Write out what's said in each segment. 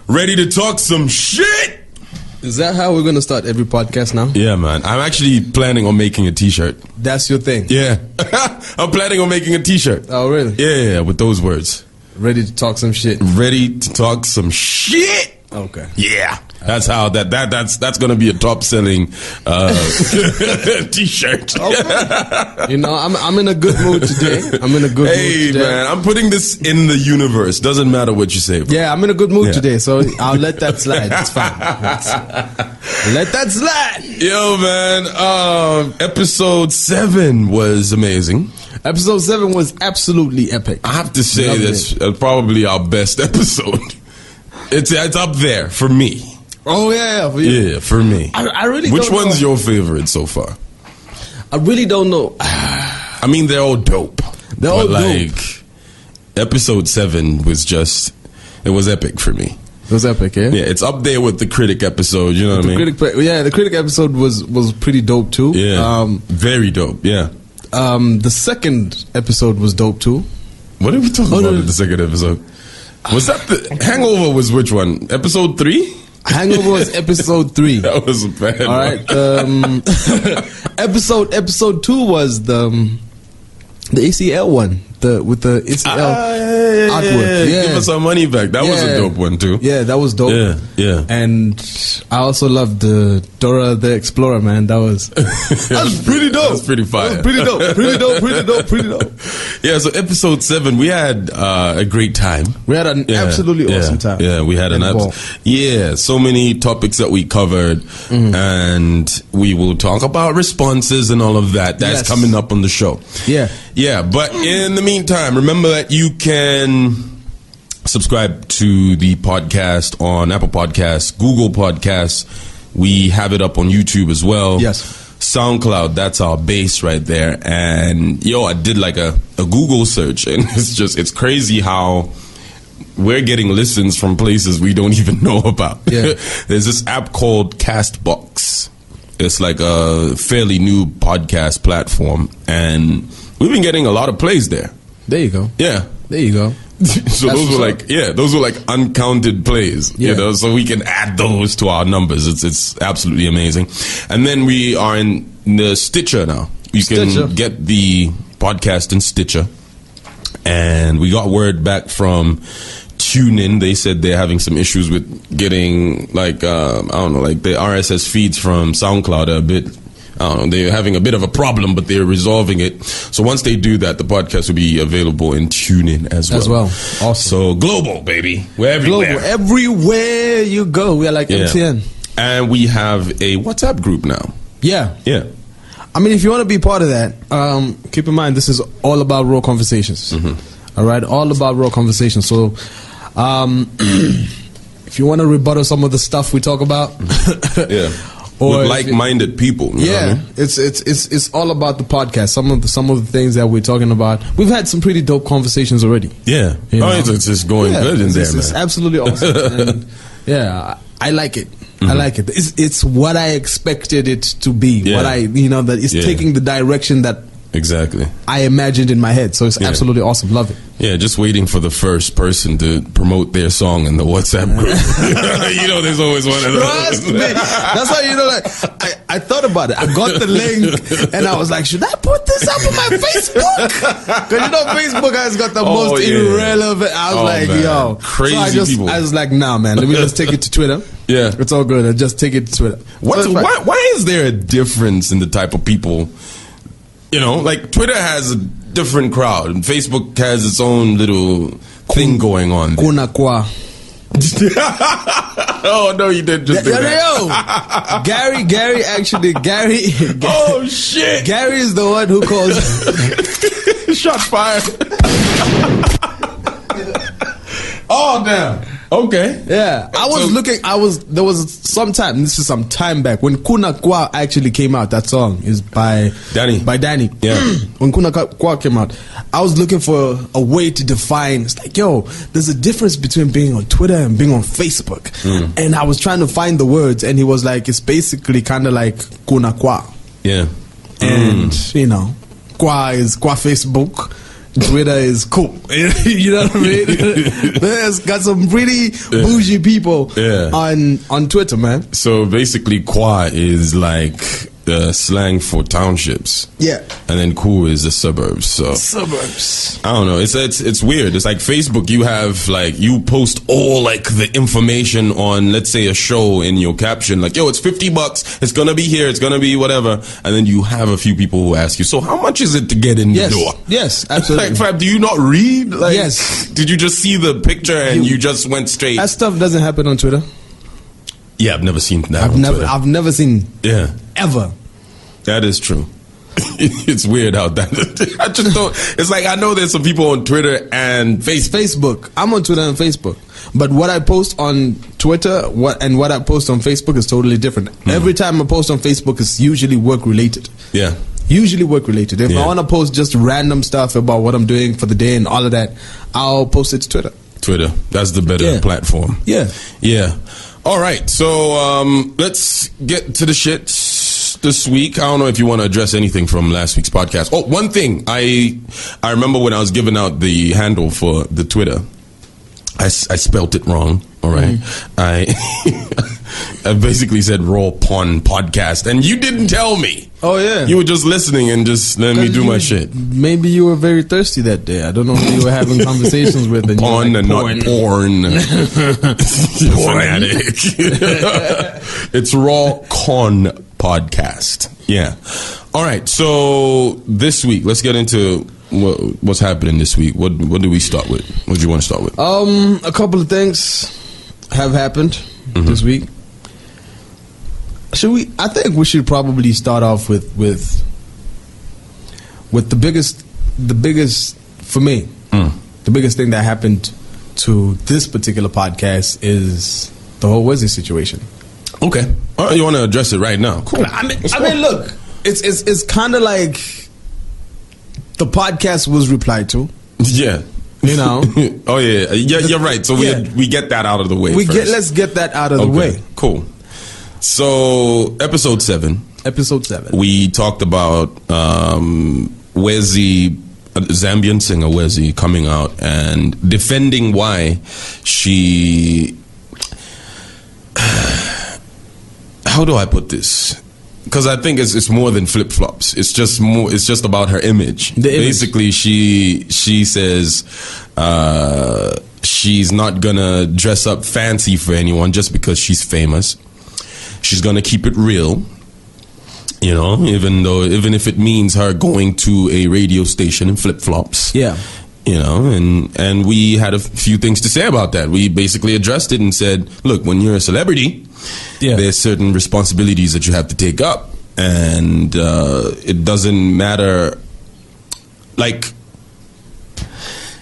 Ready to talk some shit? Is that how we're going to start every podcast now? Yeah, man. I'm actually planning on making a t-shirt. That's your thing? Yeah. I'm planning on making a t-shirt. Oh, really? Yeah, with those words. Ready to talk some shit. Ready to talk some shit. Okay. Yeah. That's how that's gonna be a top selling t-shirt. Okay. You know, I'm in a good mood today. Mood today. Hey man, I'm putting this in the universe. Doesn't matter what you say, bro. Yeah, I'm in a good mood today, so I'll let that slide. It's fine. Let that slide. Yo man, episode 7 was amazing. Episode 7 was absolutely epic. I have to say that's probably our best episode. It's up there for me. Oh yeah, yeah, for me. I really. Which don't one's know. your favorite so far? I really don't know. I mean, they're all dope. They're all like, dope. Episode 7 was just, it was epic for me. It was epic, yeah. Yeah, it's up there with the critic episode. You know what I mean? The critic episode was pretty dope too. Yeah, very dope. Yeah. The second episode was dope too. What did we talk about in the second episode? Was that the Hangover? Was which one? Episode 3? Hangover was episode 3. That was a bad one. All right. Episode 2 was the ACL one. With the ACL artwork. Yeah. Give us our money back. That was a dope one too. Yeah, that was dope. Yeah. And I also loved the Dora the Explorer, man. That was pretty dope. That was pretty fire. Pretty dope. Yeah, so episode 7, we had a great time. We had an absolutely awesome time. Yeah, we had so many topics that we covered, and we will talk about responses and all of that. That's coming up on the show. Yeah, but in the meantime, remember that you can subscribe to the podcast on Apple Podcasts, Google Podcasts. We have it up on YouTube as well. Yes. SoundCloud, that's our base right there. And I did like a Google search, and it's crazy how we're getting listens from places we don't even know about. Yeah. There's this app called Castbox. It's like a fairly new podcast platform, and we've been getting a lot of plays there. There you go. Yeah. There you go. So those were like uncounted plays, so we can add those to our numbers. It's absolutely amazing. And then we are in the Stitcher now. You can get the podcast in Stitcher. And we got word back from TuneIn. They said they're having some issues with getting like the RSS feeds from SoundCloud are a bit. They're having a bit of a problem, but they're resolving it. So once they do that, the podcast will be available in TuneIn as well. Awesome. So global, baby. We're everywhere. Global. Everywhere you go, we are like MTN. And we have a WhatsApp group now. Yeah. I mean, if you want to be part of that, keep in mind, this is all about raw conversations. All right? All about raw conversations. So if you want to rebuttal some of the stuff we talk about. Or with like-minded people. You know what I mean? It's all about the podcast. Some of the things that we're talking about. We've had some pretty dope conversations already. Yeah. It's just going good in there, man. It's absolutely awesome. And, I like it. I like it. It's what I expected it to be. Yeah. That it's taking the direction that I imagined in my head. So it's absolutely awesome. Love it. Yeah, just waiting for the first person to promote their song in the WhatsApp group. There's always one of those. Trust me. That's how I thought about it. I got the link and I was like, should I put this up on my Facebook? Because Facebook has got the most irrelevant. I was like, crazy people. I was like, nah, man, let me just take it to Twitter. Yeah, it's all good. I'll just take it to Twitter. Why is there a difference in the type of people? Like Twitter has a different crowd, and Facebook has its own little thing going on. Kuna kwa. Oh no, you didn't just do that. Gary actually. Oh shit! Gary is the one who calls. Shots fired. Oh damn. Okay. Yeah. There was some time, this is some time back, when Kuna Kwa actually came out. That song is by Danny. Yeah. When Kuna Kwa came out, I was looking for a way to define, it's like, there's a difference between being on Twitter and being on Facebook. And I was trying to find the words, and he was like, it's basically kind of like Kuna Kwa. Yeah. And, Kwa is Kwa Facebook. Twitter is cool. You know what I mean? There's got some pretty bougie people on Twitter, man. So basically, Kwa is like the slang for townships. Yeah. And then Ku is the suburbs. So suburbs. I don't know. It's weird. It's like Facebook. You have like you post all like the information on, let's say, a show in your caption. Like, yo, it's $50. It's gonna be here. It's gonna be whatever. And then you have a few people who ask you, so how much is it to get in the door? Yes, absolutely. Like, Fab, do you not read? Like, yes. Did you just see the picture and you just went straight? That stuff doesn't happen on Twitter. Yeah, I've never seen that. I've never seen. Yeah. Ever. That is true. It's weird how that. I just don't. It's like I know there's some people on Twitter and Facebook. I'm on Twitter and Facebook, but what I post on Twitter, what I post on Facebook is totally different. Every time I post on Facebook is usually work related. Yeah. Usually work related. If I want to post just random stuff about what I'm doing for the day and all of that, I'll post it to Twitter. Twitter. That's the better platform. Yeah. Yeah. All right. So let's get to the shit this week. I don't know if you want to address anything from last week's podcast. Oh, one thing. I remember when I was giving out the handle for the Twitter, I spelt it wrong. All right. I basically said Raw Pon Podcast, and you didn't tell me. Oh, yeah. You were just listening and just letting me do my shit. Maybe you were very thirsty that day. I don't know who you were having conversations with. And Pon and porn. not porn. Fanatic. It's Raw Con Podcast. Yeah. All right. So this week, let's get into what's happening this week. What do we start with? What do you want to start with? A couple of things have happened this week. I think we should probably start off with the biggest for me. The biggest thing that happened to this particular podcast is the whole Wesley situation. Okay. All right, you want to address it right now? Cool. I mean, look, it's kind of like the podcast was replied to. Yeah. You know. Oh yeah. You're right. So we get that out of the way. Let's get that out of the way. Cool. So episode 7. We talked about Wesley, Zambian singer Wesley, coming out and defending why she. How do I put this? Because I think it's more than flip flops. It's just more. It's just about her image. Basically, she says she's not gonna dress up fancy for anyone just because she's famous. She's gonna keep it real, you know. Even if it means her going to a radio station in flip flops. Yeah. You know, and we had a few things to say about that. We basically addressed it and said, look, when you're a celebrity, there's certain responsibilities that you have to take up, and it doesn't matter. Like,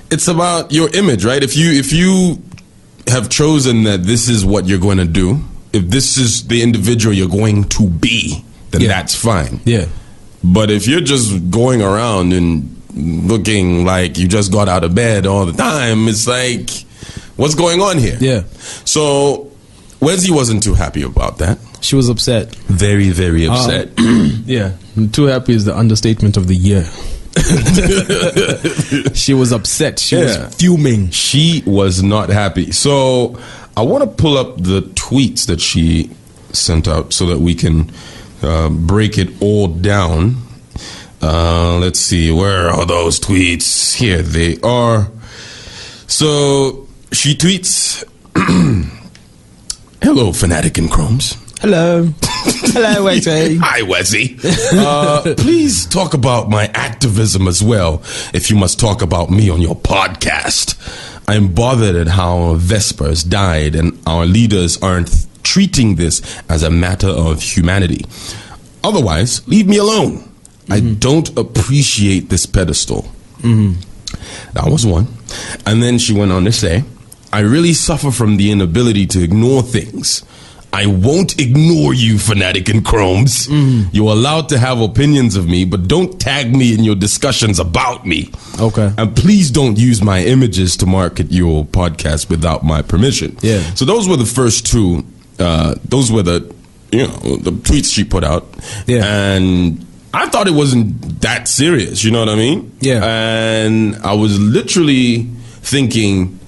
it's about your image, right? If you have chosen that this is what you're going to do, if this is the individual you're going to be, then that's fine. Yeah. But if you're just going around and looking like you just got out of bed all the time, it's like, what's going on here? Yeah. So Wesley wasn't too happy about that. She was upset. Very, very upset. Yeah. Too happy is the understatement of the year. She was upset. She was fuming. She was not happy. So I want to pull up the tweets that she sent out so that we can break it all down. Let's see, where are those tweets? Here they are. So she tweets, hello, Fanatik and Chromes. Hello. Hello, Wesley. Hi, Wesley. Please talk about my activism as well, if you must talk about me on your podcast. I am bothered at how Vespers died and our leaders aren't treating this as a matter of humanity. Otherwise, leave me alone. I don't appreciate this pedestal. That was one. And then she went on to say, I really suffer from the inability to ignore things. I won't ignore you, Fanatik and Chromes. You're allowed to have opinions of me, but don't tag me in your discussions about me. Okay. And please don't use my images to market your podcast without my permission. Yeah. So those were the first two. Those were the tweets she put out. Yeah. And I thought it wasn't that serious, you know what I mean? Yeah. And I was literally thinking,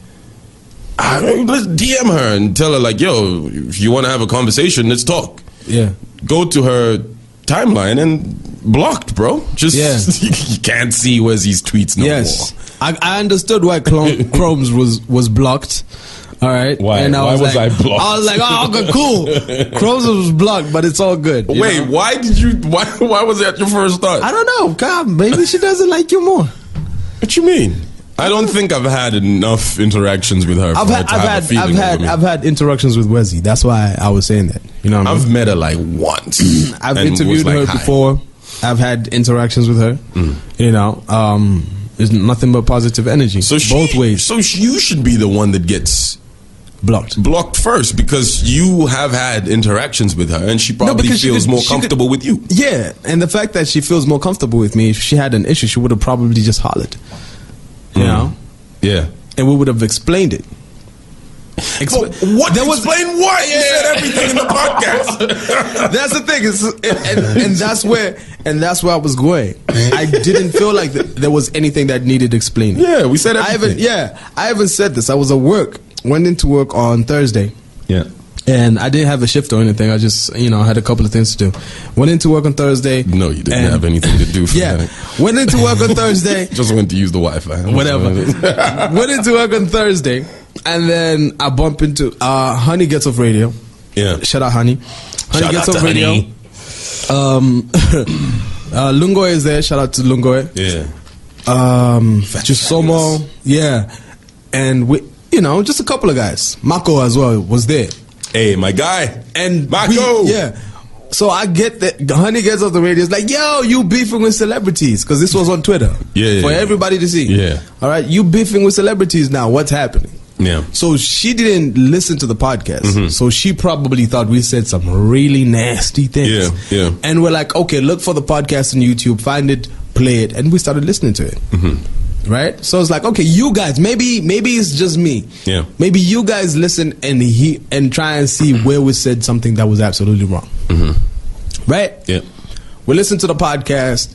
let's DM her and tell her, like, yo, if you want to have a conversation, let's talk. Yeah. Go to her timeline and blocked, bro. Just you can't see Wesley's tweets no more. I understood why Chromez was blocked. All right. Why? And Why was I blocked? I was like, oh, okay, cool. Chromez was blocked, but it's all good. Wait, know? Why was that your first thought? I don't know. God, maybe she doesn't like you more. What you mean? I don't think I've had enough interactions with her. I've had interactions with Wesley. That's why I was saying that. You know what I mean? I've met her like once. I've interviewed her before. I've had interactions with her. You know, there's nothing but positive energy. So both ways. So you should be the one that gets blocked first, because you have had interactions with her and she probably feels more comfortable with you. Yeah, and the fact that she feels more comfortable with me, if she had an issue, she would have probably just hollered. You know? Yeah. And we would have explained it. Explain what? You said everything in the podcast. That's the thing. And that's where I was going. I didn't feel like there was anything that needed explaining. Yeah, we said everything. I haven't said this. I was at work. Went into work on Thursday. Yeah. And I didn't have a shift or anything. I just, had a couple of things to do. Went into work on Thursday. No, you didn't have anything to do. Went into work on Thursday. Just went to use the Wi-Fi. Whatever. Went into work on Thursday. And then I bump into Honey Gets Off Radio. Yeah. Shout out Honey. Honey Gets Off Radio. Lungoy is there. Shout out to Lungoy. Yeah. Jusomo. Yeah. And we, just a couple of guys. Mako as well was there. Hey, my guy. And Mako. So I get that Honey Gets Off the Radio. It's like, yo, you beefing with celebrities. Because this was on Twitter. For everybody to see. Yeah. All right. You beefing with celebrities now. What's happening? Yeah. So she didn't listen to the podcast. So she probably thought we said some really nasty things. Yeah. And we're like, okay, look for the podcast on YouTube, find it, play it, and we started listening to it. Right? So it's like, okay, you guys, maybe it's just me. Yeah. Maybe you guys listen and try and see where we said something that was absolutely wrong. Right? Yeah. We listened to the podcast.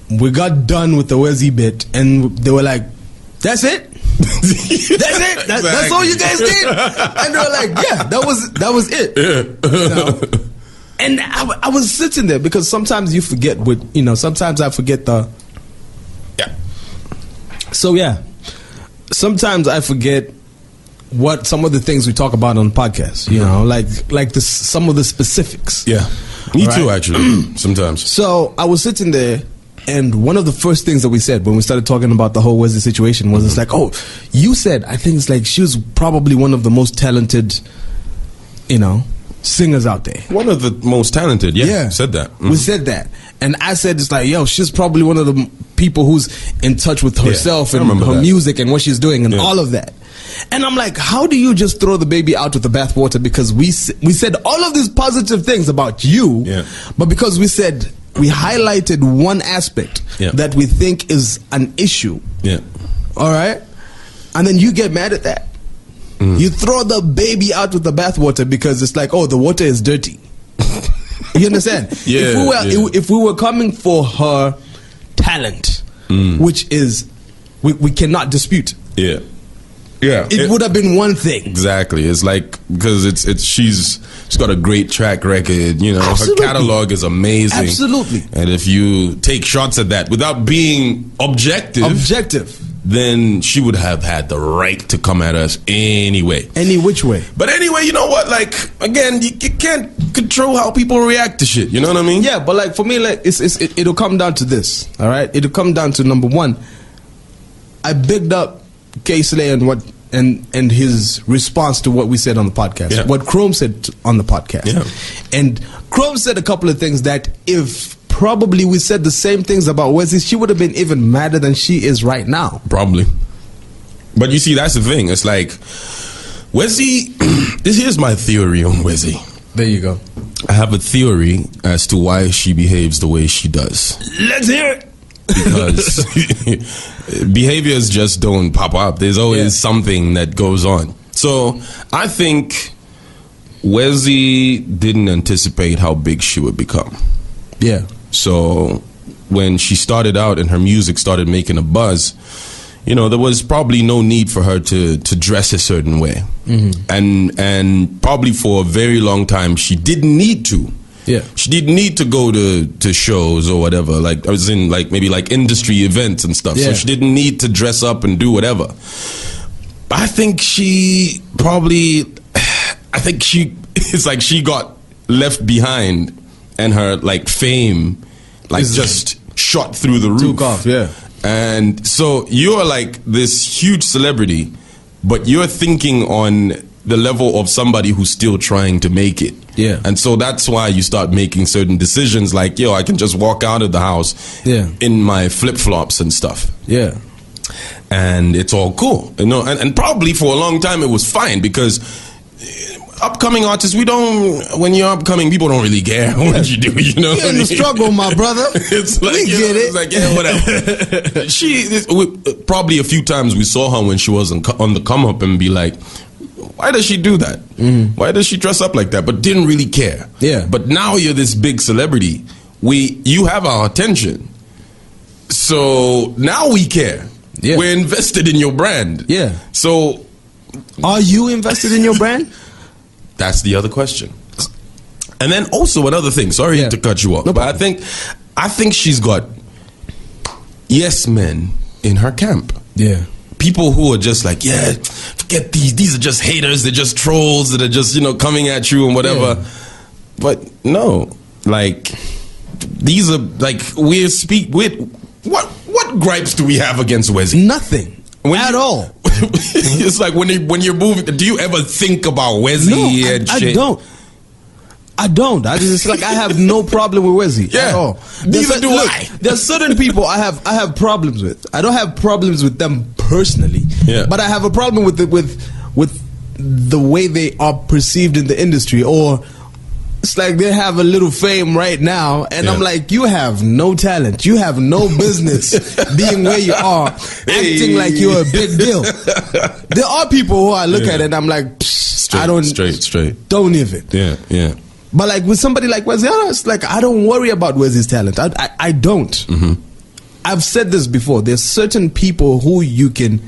We got done with the Wezi bit, and they were like, that's it? That's it? That's all you guys did? And they were like, yeah, that was it. Yeah. And I was sitting there, because sometimes you forget sometimes I forget the... Yeah. So yeah, sometimes I forget what some of the things we talk about on podcasts, like some of the specifics. Yeah. Me too, actually, sometimes. So I was sitting there, and one of the first things that we said when we started talking about the whole Wesley situation was, it's like, oh, you said, I think it's like she was probably one of the most talented, singers out there. One of the most talented, said that. We said that. And I said, it's like, yo, she's probably one of the people who's in touch with herself and her music and what she's doing and all of that. And I'm like, how do you just throw the baby out with the bathwater? Because we said all of these positive things about you, but because we highlighted one aspect that we think is an issue. Yeah. All right? And then you get mad at that. You throw the baby out with the bathwater because it's like, oh, the water is dirty. You understand? If we were coming for her talent, which is we cannot dispute. Yeah. It would have been one thing. Exactly. It's like, because she's got a great track record, Absolutely. Her catalog is amazing. Absolutely. And if you take shots at that without being objective, then she would have had the right to come at us anyway. Any which way. But anyway, you know what? Like, again, you can't control how people react to shit. You know what I mean? Yeah, but like for me, like it'll come down to this. All right, it'll come down to number one. I bigged up K-Slay and his response to what we said on the podcast. What Chrome said on the podcast. And Chrome said a couple of things that if probably we said the same things about Wesley, she would have been even madder than she is right now. Probably. But you see, that's the thing. It's like, Wesley, here's my theory on Wesley. There you go. I have a theory as to why she behaves the way she does. Let's hear it. Because behaviors just don't pop up. There's always something that goes on. So I think Wesley didn't anticipate how big she would become. Yeah. So when she started out and her music started making a buzz, you know, there was probably no need for her to dress a certain way. And probably for a very long time, she didn't need to. Yeah. She didn't need to go to shows or whatever. Like, I was in like maybe like industry events and stuff. Yeah. So she didn't need to dress up and do whatever. I think it's like she got left behind and her like fame like just shot through the roof. Took off, yeah. And so you're like this huge celebrity, but you're thinking on the level of somebody who's still trying to make it. Yeah. And so that's why you start making certain decisions like, yo, I can just walk out of the house in my flip-flops and stuff. Yeah. And it's all cool. You know, and probably for a long time it was fine because upcoming artists, when you're upcoming, people don't really care what you do, you know? You're in the struggle, my brother. It's like, we get it. It's like, yeah, whatever. Probably a few times we saw her when she was on the come up and be like, why does she do that? Why does she dress up like that? But didn't really care. Yeah. But now you're this big celebrity. You have our attention. So now we care. Yeah. We're invested in your brand. Yeah. So are you invested in your brand? That's the other question. And then also another thing, sorry to cut you off, no but I think she's got yes men in her camp. Yeah. People who are just like, yeah, forget these are just haters, they're just trolls that are just, you know, coming at you and whatever. Yeah. But no, like these are like what gripes do we have against Wesley? Nothing. At all. It's like when you're moving, do you ever think about Wesley? No, I don't. I just like I have no problem with Wesley at all. Neither do I. There's certain people I have problems with. I don't have problems with them personally, but I have a problem with the way they are perceived in the industry, or it's like they have a little fame right now, and I'm like, you have no talent. You have no business being where you are, acting like you're a big deal. There are people who I look at and I'm like, I don't straight. Don't even. Yeah. But like with somebody like Wesley, it's like I don't worry about Wesley's talent. I don't. Mm-hmm. I've said this before. There's certain people who you can.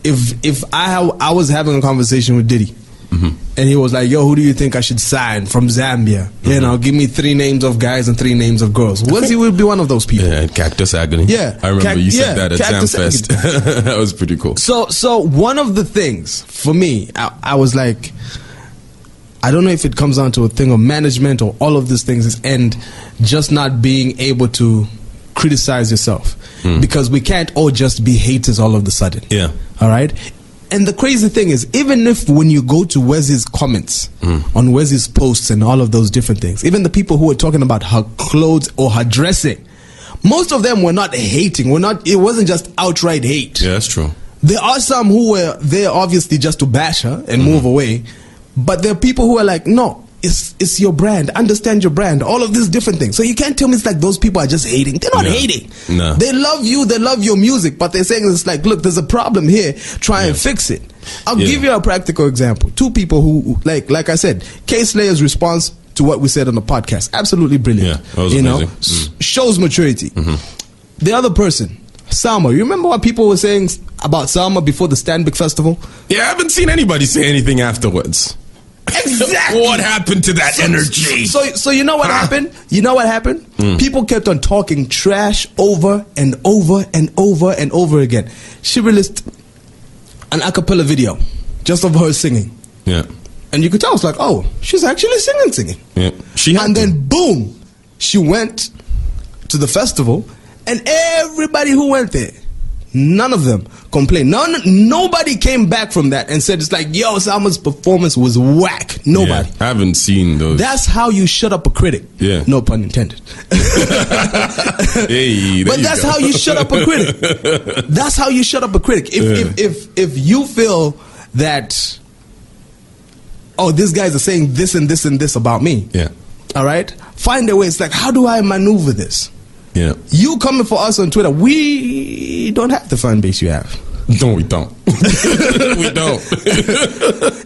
If I was having a conversation with Diddy. Mm-hmm. And he was like, yo, who do you think I should sign from Zambia? Mm-hmm. You know, give me 3 names of guys and 3 names of girls. Wesley will be one of those people. Yeah, Cactus Agony. Yeah. I remember you said that at Zamfest. That was pretty cool. So one of the things for me, I was like, I don't know if it comes down to a thing of management or all of these things, and just not being able to criticize yourself. Because we can't all just be haters all of a sudden. Yeah. All right? And the crazy thing is, even if when you go to Wesley's comments on Wesley's posts and all of those different things, even the people who were talking about her clothes or her dressing, most of them were not hating. It wasn't just outright hate. Yeah, that's true. There are some who were there obviously just to bash her and move away. But there are people who are like, no, it's your brand. Understand your brand. All of these different things. So you can't tell me it's like those people are just hating. They're not hating. No. They love you. They love your music. But they're saying it's like, look, there's a problem here. Try and fix it. I'll give you a practical example. 2 people who, like I said, K-Slayer's response to what we said on the podcast, absolutely brilliant. Yeah, that was amazing. Shows maturity. The other person, Salma. You remember what people were saying about Salma before the Stanbic Festival? Yeah, I haven't seen anybody say anything afterwards. Exactly. What happened to that energy? So you know what happened? You know what happened? People kept on talking trash over and over and over and over again. She released an a cappella video just of her singing. Yeah. And you could tell, it's like, oh, she's actually singing. Yeah. Then boom, she went to the festival, and everybody who went there, none of them complained. Nobody came back from that and said it's like, yo, Salma's performance was whack. Nobody. Yeah, I haven't seen those. That's how you shut up a critic. Yeah. No pun intended. Hey, but that's how you shut up a critic. That's how you shut up a critic. If you feel that, oh, these guys are saying this and this and this about me. Yeah. All right? Find a way. It's like, how do I maneuver this? Yeah. You coming for us on Twitter, we don't have the fan base you have. No, we don't. We don't.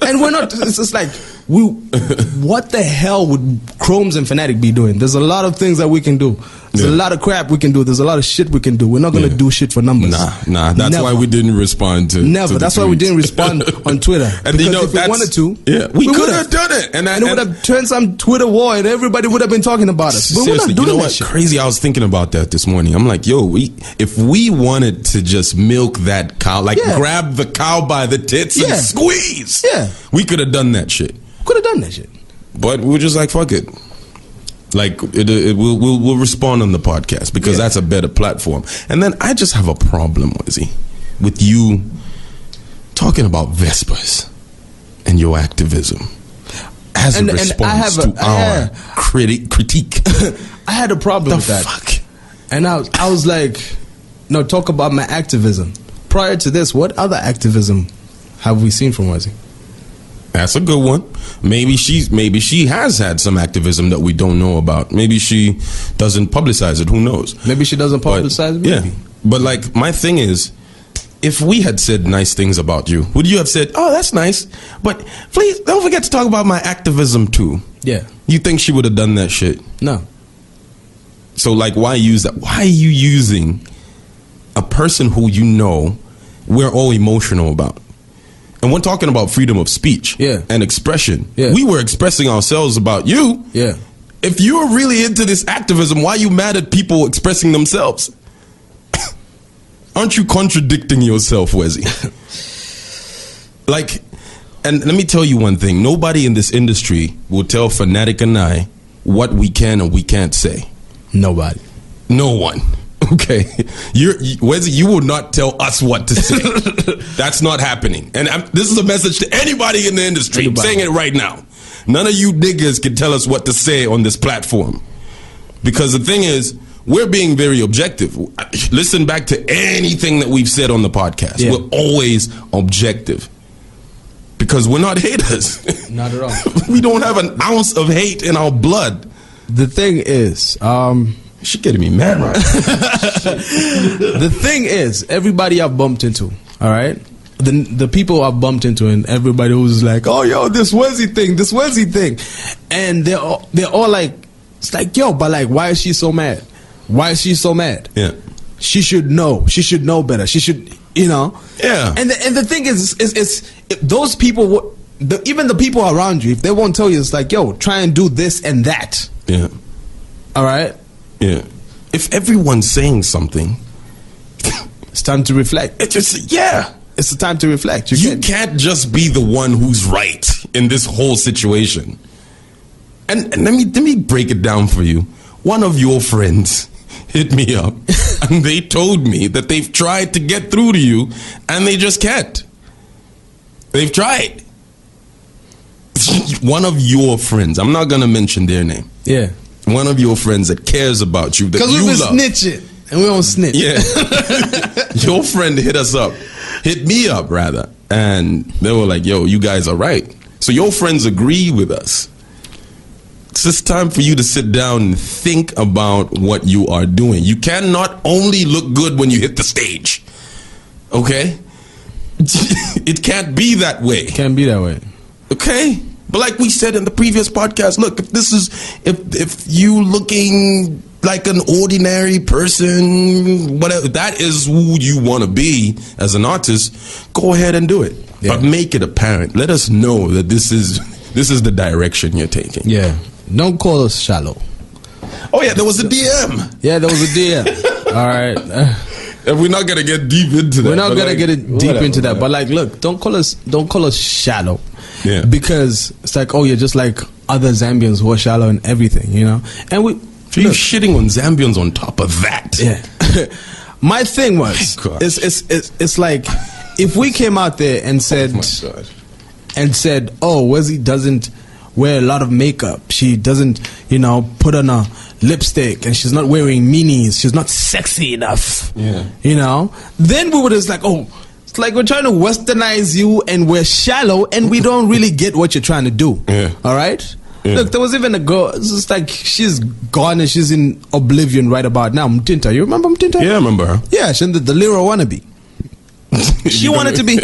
And we're not, it's just like, what the hell would Chromez and Fanatik be doing. There's a lot of things that we can do. There's a lot of crap we can do. There's a lot of shit we can do. We're not going to do shit for numbers. Nah. That's why we didn't respond to. Never. That's why we didn't respond on Twitter. And because if we wanted to, we could have done it. And it would have turned some Twitter war, and everybody would have been talking about us. But we're not doing that shit. Crazy. I was thinking about that this morning. I'm like, yo, if we wanted to just milk that cow, grab the cow by the tits and squeeze, we could have done that shit. Could have done that shit. But we were just like, fuck it. Like we'll respond on the podcast because that's a better platform. And then I just have a problem, Wizzy, with you talking about Vespers and your activism as a response to our critique. I had a problem with that. Fuck? And I was like, no, talk about my activism. Prior to this, what other activism have we seen from Wizzy? That's a good one. Maybe she has had some activism that we don't know about. Maybe she doesn't publicize it. Who knows? Maybe she doesn't publicize it. Yeah. But like my thing is, if we had said nice things about you, would you have said, "Oh, that's nice," but please don't forget to talk about my activism too? Yeah. You think she would have done that shit? No. So like, why use that? Why are you using a person who you know we're all emotional about? And we're talking about freedom of speech and expression. Yeah. We were expressing ourselves about you. Yeah. If you're really into this activism, why are you mad at people expressing themselves? Aren't you contradicting yourself, Wezzy? Like, and let me tell you one thing. Nobody in this industry will tell Fanatik and I what we can and we can't say. Nobody. No one. Okay, Wezzy, you will not tell us what to say. That's not happening. And this is a message to anybody in the industry. I'm saying it right now. None of you niggas can tell us what to say on this platform. Because the thing is, we're being very objective. Listen back to anything that we've said on the podcast. Yeah. We're always objective. Because we're not haters. Not at all. We don't have an ounce of hate in our blood. The thing is, she's getting me mad, right? The thing is, everybody I've bumped into, all right? The people I've bumped into, and everybody was like, "Oh, yo, this Wezzy thing," and they're all like, "It's like, yo, but like, why is she so mad? Why is she so mad? Yeah, she should know. She should know better. She should, you know." Yeah. And the thing is if those people, even the people around you, if they won't tell you, it's like, yo, try and do this and that. Yeah. All right. Yeah. If everyone's saying something, it's time to reflect. It's the time to reflect. You can't just be the one who's right in this whole situation. And let me break it down for you. One of your friends hit me up and they told me that they've tried to get through to you and they just can't. They've tried. One of your friends, I'm not gonna mention their name. Yeah. One of your friends that cares about you, that you love. Because we've been snitching and we don't snitch. Yeah. Your friend hit me up rather, and they were like, "Yo, you guys are right." So your friends agree with us. It's just time for you to sit down and think about what you are doing. You cannot only look good when you hit the stage. Okay? It can't be that way. It can't be that way. Okay? But like we said in the previous podcast, look, if you looking like an ordinary person, whatever, that is who you want to be as an artist, go ahead and do it. Yeah. But make it apparent. Let us know that this is the direction you're taking. Yeah. Don't call us shallow. Oh yeah, there was a DM. Yeah, there was a DM. All right. And we're not gonna get deep into that. We're not gonna get deep into that. But like, look, don't call us shallow. Yeah. Because it's like, oh, you're just like other Zambians who are shallow and everything, you know. And you're shitting on Zambians on top of that. Yeah. My thing was, it's like, if we came out there and said, oh, Wezzy doesn't wear a lot of makeup, she doesn't, you know, put on a lipstick, and she's not wearing minis, she's not sexy enough, you know, then we would just like, oh, it's like we're trying to westernize you and we're shallow and we don't really get what you're trying to do. All right. Look, there was even a girl, it's just like, she's gone and she's in oblivion right about now. Mtinta, you remember Mtinta? Yeah, I remember her. Yeah, she's the Lira wannabe. She wanted to be,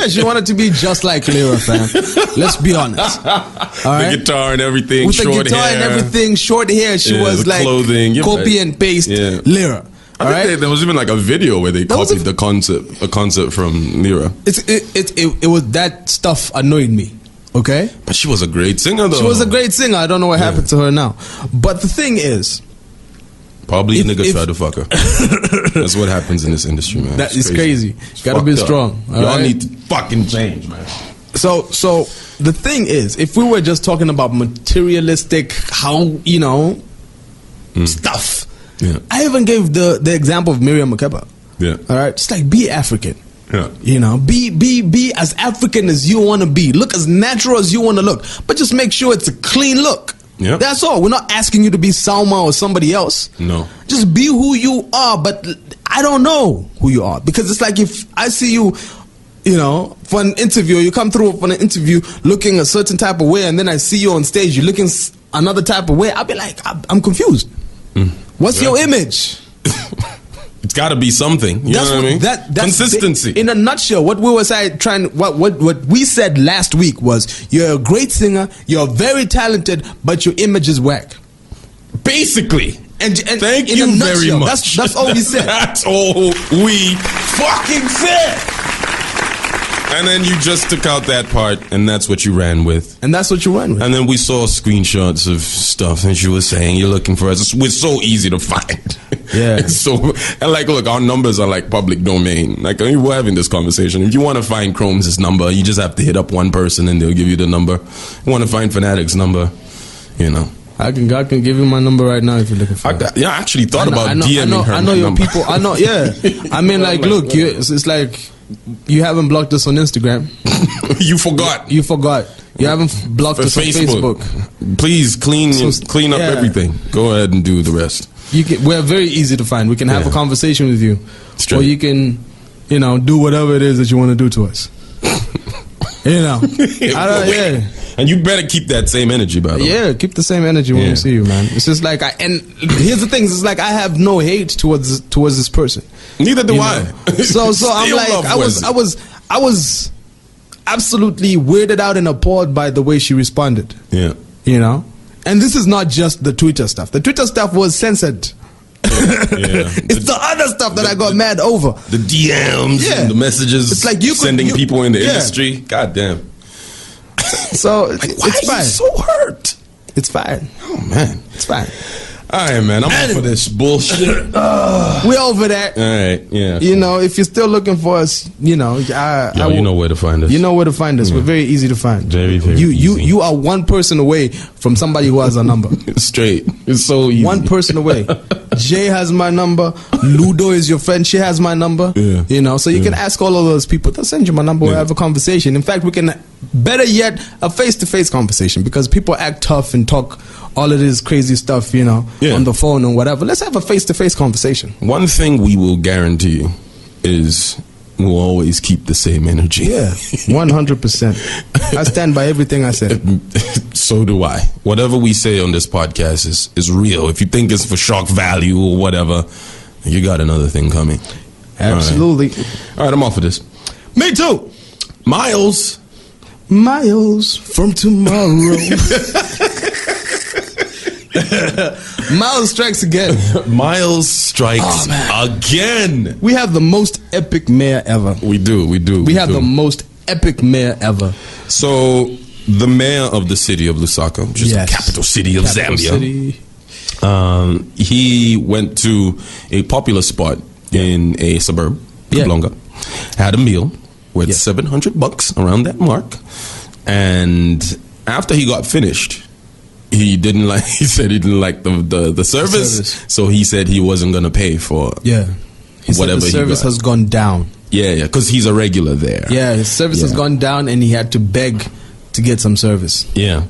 she wanted to be just like Lyra, fam. Let's be honest. All right? The guitar and everything, with short the guitar hair. and everything, short hair. She was like clothing, copy and paste Lyra. I think there was even like a video where they copied the concept from Lyra. It was, that stuff annoyed me. Okay, but she was a great singer, though. She was a great singer. I don't know what happened to her now. But the thing is, probably a nigga tried to fuck her. That's what happens in this industry, man. That is crazy. You gotta be strong. Y'all need to fucking change, man. So the thing is, if we were just talking about materialistic, stuff. Yeah. I even gave the example of Miriam Makeba. Yeah. All right, just like be African. Yeah. Be as African as you want to be. Look as natural as you want to look, but just make sure it's a clean look. Yeah. That's all. We're not asking you to be Salma or somebody else. No. Just be who you are, but I don't know who you are, because it's like if I see you, for an interview, you come through for an interview looking a certain type of way, and then I see you on stage, you're looking another type of way. I'll be like, I'm confused. What's your image? It's got to be something. You know what I mean? That's consistency. In a nutshell, what we were what we said last week was, you're a great singer, you're very talented, but your image is whack. Basically. And thank you very much. That's all we said. That's all we fucking said. And then you just took out that part, and that's what you ran with. And that's what you ran with. And then we saw screenshots of stuff, and she was saying, you're looking for us. We're so easy to find. Yeah. Look, our numbers are like public domain. Like, we're having this conversation. If you want to find Chromez' number, you just have to hit up one person, and they'll give you the number. You want to find Fanatik's number, I can give you my number right now if you're looking for it. I actually thought about DMing her. I know your number. People. I know, yeah. I mean, like, look, it's like you haven't blocked us on Instagram. You forgot. You haven't blocked us on Facebook. Please clean up everything. Go ahead and do the rest. We're very easy to find. We can have a conversation with you. Straight. Or you can, do whatever it is that you want to do to us. And you better keep that same energy, by the way. Yeah, keep the same energy when we see you, man. It's just like, and here's the thing, it's like I have no hate towards this person. Neither do I. So I'm like, I was absolutely weirded out and appalled by the way she responded. Yeah. And this is not just the Twitter stuff. The Twitter stuff was censored. Yeah. It's the other stuff that I got mad over. The DMs and the messages. It's like sending people in the industry. God damn. So it's fine. Are you so hurt? It's fine. Oh man, it's fine. All right, man. I'm up for this bullshit. We're over that. All right, yeah. If you're still looking for us, you know where to find us. You know where to find us. Yeah. We're very easy to find. Very, very easy. You are one person away from somebody who has our number. Straight. It's so easy. One person away. Jay has my number. Ludo is your friend. She has my number. Yeah. So you can ask all of those people. They'll send you my number. We'll have a conversation. In fact, we can, better yet, a face-to-face conversation, because people act tough and talk all of this crazy stuff, on the phone or whatever. Let's have a face-to-face conversation. One thing we will guarantee is we'll always keep the same energy. Yeah, 100%. I stand by everything I said. So do I. Whatever we say on this podcast is real. If you think it's for shock value or whatever, you got another thing coming. Absolutely. All right, I'm off of this. Me too. Miles from tomorrow. Miles strikes again. Miles strikes again. We have the most epic mayor ever. We do. We have the most epic mayor ever. So, the mayor of the city of Lusaka, which is the capital city of Zambia, he went to a popular spot in a suburb, Kablonga, had a meal with $700 around that mark, and after he got finished, he said he didn't like the service, so he said he wasn't going to pay for whatever the service has gone down. Yeah, because he's a regular there. Yeah, his service has gone down, and he had to beg to get some service. Yeah.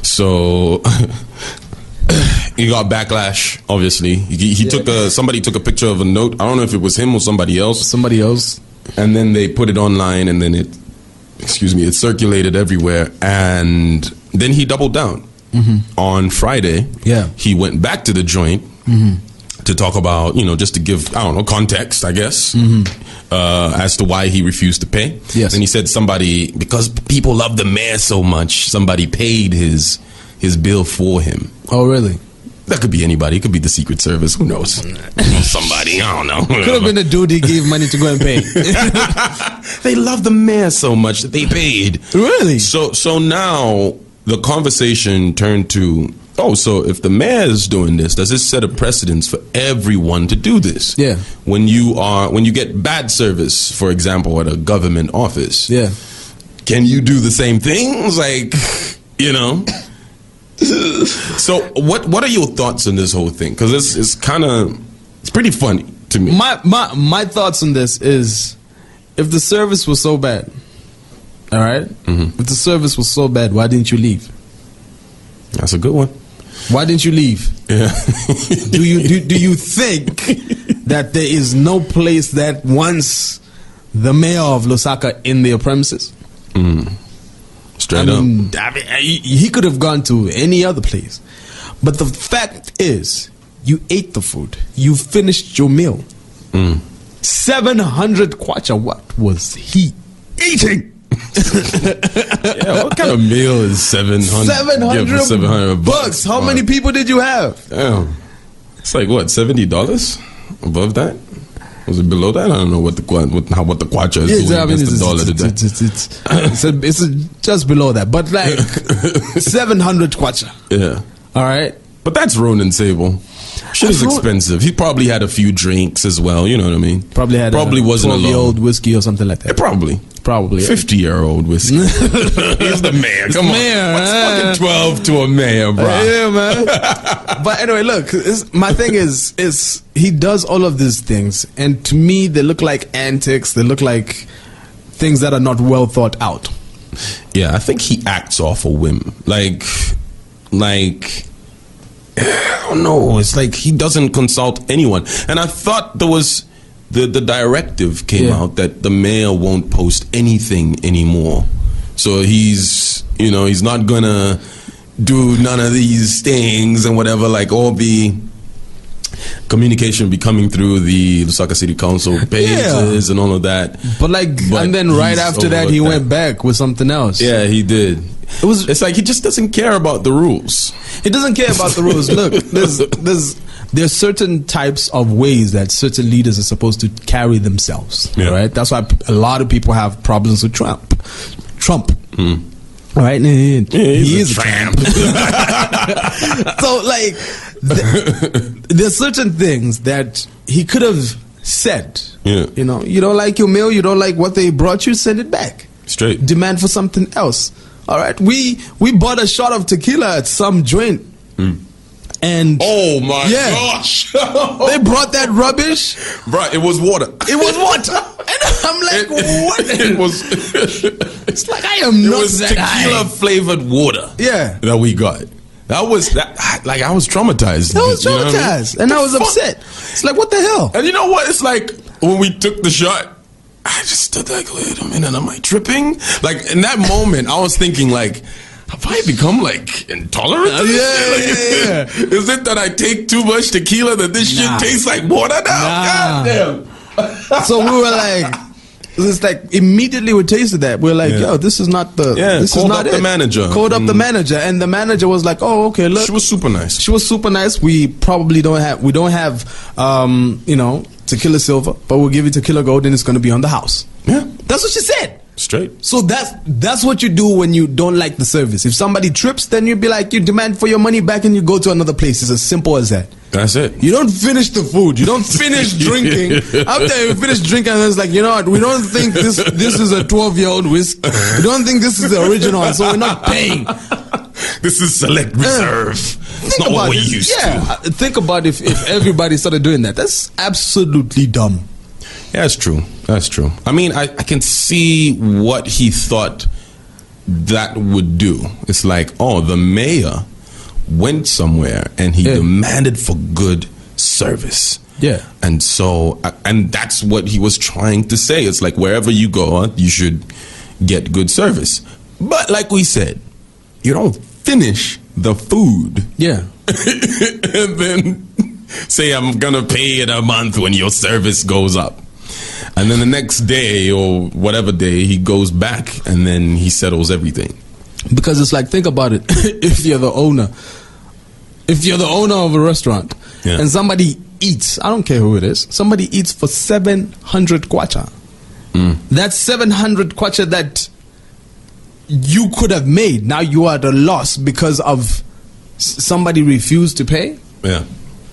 So he got backlash. Obviously, somebody took a picture of a note. I don't know if it was him or somebody else. And then they put it online, and then it circulated everywhere, and then he doubled down. On Friday, he went back to the joint, to talk about, just to give, context, I guess, as to why he refused to pay. Yes. And he said because people love the mayor so much, somebody paid his bill for him. Oh, really? That could be anybody. It could be the Secret Service. Who knows? Somebody. I don't know. Could have been a dude he gave money to go and pay. They love the mayor so much that they paid. Really? So now the conversation turned to, so if the mayor is doing this, does this set a precedence for everyone to do this? Yeah. When you get bad service, for example, at a government office. Yeah. Can you do the same things? So what are your thoughts on this whole thing? Because it's pretty funny to me. My thoughts on this is, if the service was so bad, all right? If the service was so bad, why didn't you leave? That's a good one. Why didn't you leave? Yeah. do you think that there is no place that wants the mayor of Lusaka in their premises? Straight up. He could have gone to any other place. But the fact is, you ate the food. You finished your meal. 700 kwacha. What was he eating? What kind of meal is 700? 700 bucks. How many people did you have? Damn. It's like what, $70 above that? Was it below that? I don't know what the kwacha is doing against the dollar today. It's just below that, but like 700 kwacha. Yeah. All right. But that's Ronan Sable. Shit is expensive. He probably had a few drinks as well. You know what I mean? Probably wasn't a 12-year-old whiskey or something like that. Yeah, probably. 50-year-old whiskey. He's the mayor. Come on. What's fucking 12 to a mayor, bro? Yeah, man. But anyway, look. My thing is he does all of these things, and to me, they look like antics. They look like things that are not well thought out. Yeah, I think he acts off a whim. Like. I don't know. It's like he doesn't consult anyone. And I thought there was the directive came out that the mayor won't post anything anymore. So he's not gonna do none of these things and whatever. Like all the communication be coming through the Lusaka City Council pages and all of that. But and then right after that, he went back with something else. Yeah, he did. It's like he just doesn't care about the rules. He doesn't care about the rules. Look, there's certain types of ways that certain leaders are supposed to carry themselves. Yeah. Right? That's why a lot of people have problems with Trump. All right, he is a tramp. So there's certain things that he could have said. Yeah. You don't like your meal, you don't like what they brought you, send it back. Straight. Demand for something else. All right, we bought a shot of tequila at some joint, and oh my gosh, they brought that rubbish, bro. It was water. It was water, and I'm like, what? It was. It's like I am not that tequila flavored water. Yeah, that we got. I was traumatized. I was traumatized, and I was upset. It's like, what the hell? And you know what? It's like when we took the shot. I just stood there, wait a minute, am I tripping? Like, in that moment, I was thinking, like, have I become, like, intolerant? Yeah. Is it that I take too much tequila that this shit tastes like water now? God damn. So we were like, it's like, immediately we tasted that. We were like, yo, this is not the, this is not it. Called up the manager, and the manager was like, oh, okay, look. She was super nice. We probably don't have, tequila silver, but we'll give you tequila gold and it's going to be on the house. Yeah. That's what she said. Straight. So that's what you do when you don't like the service. If somebody trips, then you'd be like, you demand for your money back and you go to another place. It's as simple as that. That's it. You don't finish the food. You don't finish drinking. After you finish drinking, it's like, you know what? We don't think this is a 12-year-old whiskey. We don't think this is the original, so we're not paying. This is select reserve. It's not what we used to. Think about if everybody started doing that. That's absolutely dumb. Yeah, that's true. I mean, I can see what he thought that would do. It's like, oh, the mayor went somewhere and he demanded for good service. Yeah. And so, and that's what he was trying to say. It's like, wherever you go, you should get good service. But like we said, you don't finish the food. Yeah. And then say I'm gonna pay in a month when your service goes up. And then the next day or whatever day, he goes back and then he settles everything. Because it's like, think about it. If you're the owner of a restaurant and somebody eats, I don't care who it is, somebody eats for 700 kwacha. That's 700 kwacha that you could have made. Now you are at a loss because of somebody refused to pay. Yeah.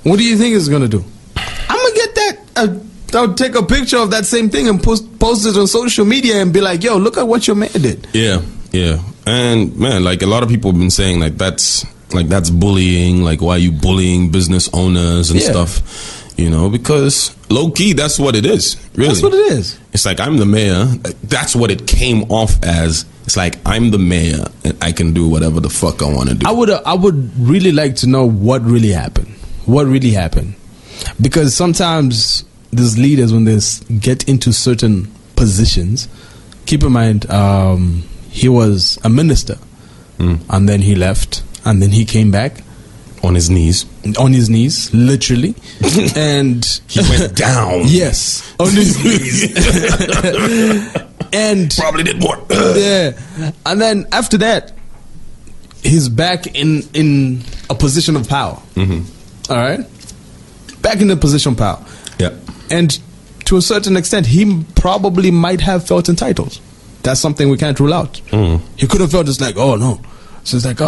What do you think it's going to do? I'm going to get that. I'll take a picture of that same thing and post it on social media and be like, yo, look at what your man did. Yeah. And man, like a lot of people have been saying that's bullying. Like, why are you bullying business owners and stuff? You know, because low key, that's what it is. Really, that's what it is. It's like, I'm the mayor. That's what it came off as. It's like, I'm the mayor and I can do whatever the fuck I want to do. I would really like to know what really happened. What really happened? Because sometimes these leaders, when they get into certain positions, keep in mind, he was a minister, and then he left, and then he came back on his knees, literally, and he went down. Yes, on his knees, and probably did more. Yeah, and then after that, he's back in a position of power. All right, back in the position of power. Yeah. And to a certain extent, he probably might have felt entitled. That's something we can't rule out. He could have felt just like, oh no. So it's like,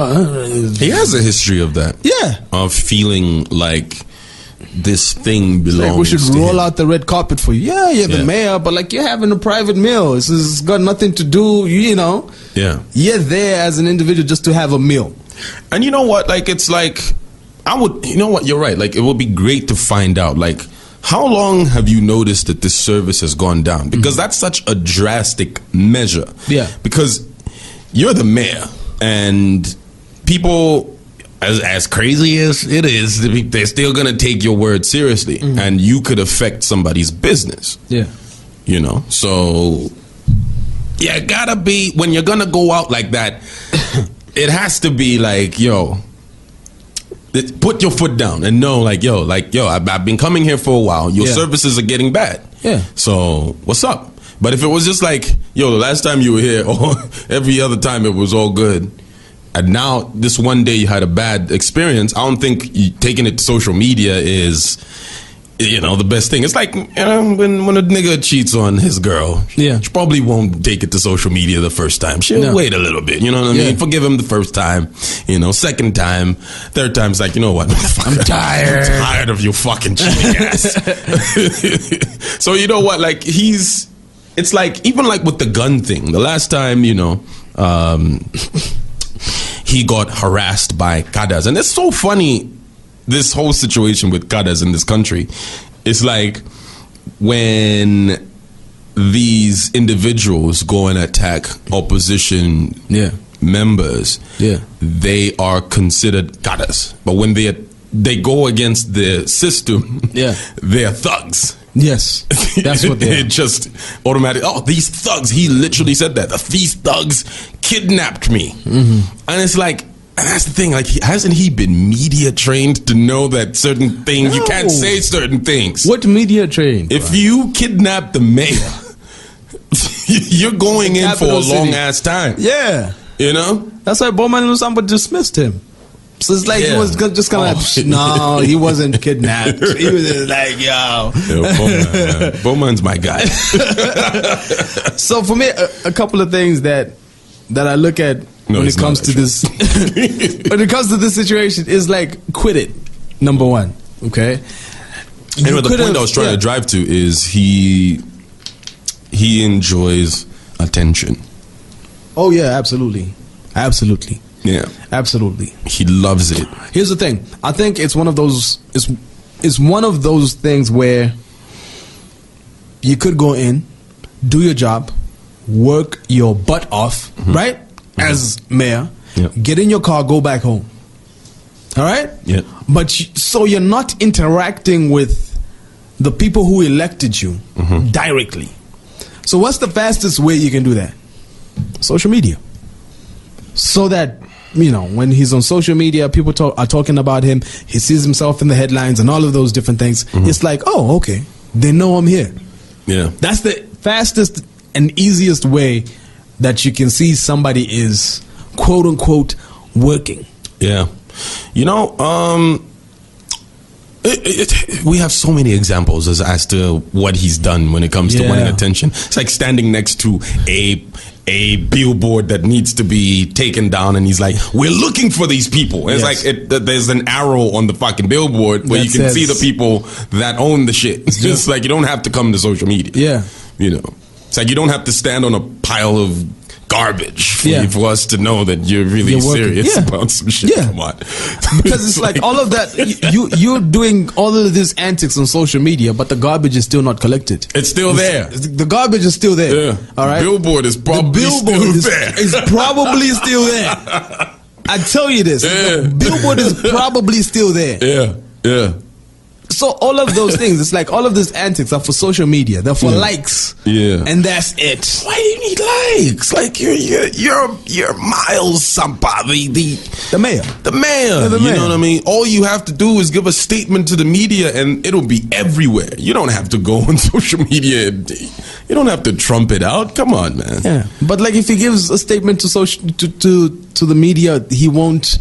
he has a history of that. Yeah. Of feeling like this thing belongs like we should to roll him. out the red carpet for you. Yeah, you're the mayor, but like you're having a private meal. This has got nothing to do, you know. Yeah. You're there as an individual just to have a meal. And you know what? Like, it's like, you know what? You're right. Like, it would be great to find out, like, how long have you noticed that this service has gone down? Because that's such a drastic measure. Yeah. Because you're the mayor, and people, as crazy as it is, they're still going to take your word seriously. And you could affect somebody's business. Yeah. You know? So, yeah, gotta be, when you're going to go out like that, it has to be like, yo, put your foot down and know, like, yo, I've been coming here for a while. Your services are getting bad. Yeah. So what's up? But if it was just like, yo, the last time you were here, or every other time it was all good, and now this one day you had a bad experience, I don't think taking it to social media is, you know, the best thing. It's like, you know, when a nigga cheats on his girl, she probably won't take it to social media the first time. She'll wait a little bit, you know what I mean? Forgive him the first time, you know, second time, third time's like, you know what? I'm tired. I'm tired of you fucking cheating ass. So you know what? Like, it's like, even like with the gun thing, the last time, you know, he got harassed by Kadas. And it's so funny, this whole situation with Kadas in this country. It's like when these individuals go and attack opposition members, they are considered Kadas. But when they go against the system, they're thugs. Yes, that's what they're just automatic. Oh, these thugs. He literally said that. These thugs kidnapped me. And it's like, and that's the thing, like, hasn't he been media trained to know that certain things, you can't say certain things? What media trained? If you kidnap the mayor, you're going in for a long-ass time. Yeah. You know? That's why Bowman Lusamba dismissed him. So it's like he was just kind of no, he wasn't kidnapped. He was just like, yo. Bowman's my guy. So for me, a couple of things that I look at when it comes to this when it comes to this situation is like, quit it. Number one, okay. Anyway, the point I was trying to drive to is he enjoys attention. Oh yeah, absolutely. Yeah, absolutely. He loves it. Here's the thing. I think it's one of those. It's one of those things where you could go in, do your job, work your butt off, right? As mayor, get in your car, go back home. All right. Yeah. But so you're not interacting with the people who elected you directly. So what's the fastest way you can do that? Social media. So that when he's on social media, people are talking about him. He sees himself in the headlines and all of those different things. It's like, oh, okay, they know I'm here. Yeah, that's the fastest and easiest way that you can see somebody is quote unquote working. Yeah, we have so many examples as to what he's done when it comes to winning attention. It's like standing next to a billboard that needs to be taken down, and he's like, we're looking for these people. And it's like there's an arrow on the fucking billboard where you can see the people that own the shit. It's just like, you don't have to come to social media. It's like you don't have to stand on a pile of garbage for us to know that you're really serious about some shit. Come on. Because it's like all of that, you're doing all of these antics on social media, but the garbage is still not collected. It's still there. The garbage is still there. Yeah. All right. The billboard is probably still there. It's probably still there. I tell you this. The billboard is probably still there. Yeah. So all of those things, it's like all of these antics are for social media. They're for likes. Yeah. And that's it. Why do you need likes? Like you're Miles somebody, the mayor. The mayor. You know what I mean? All you have to do is give a statement to the media and it'll be everywhere. You don't have to go on social media. You don't have to trump it out. Come on, man. Yeah. But like if he gives a statement to the media, he won't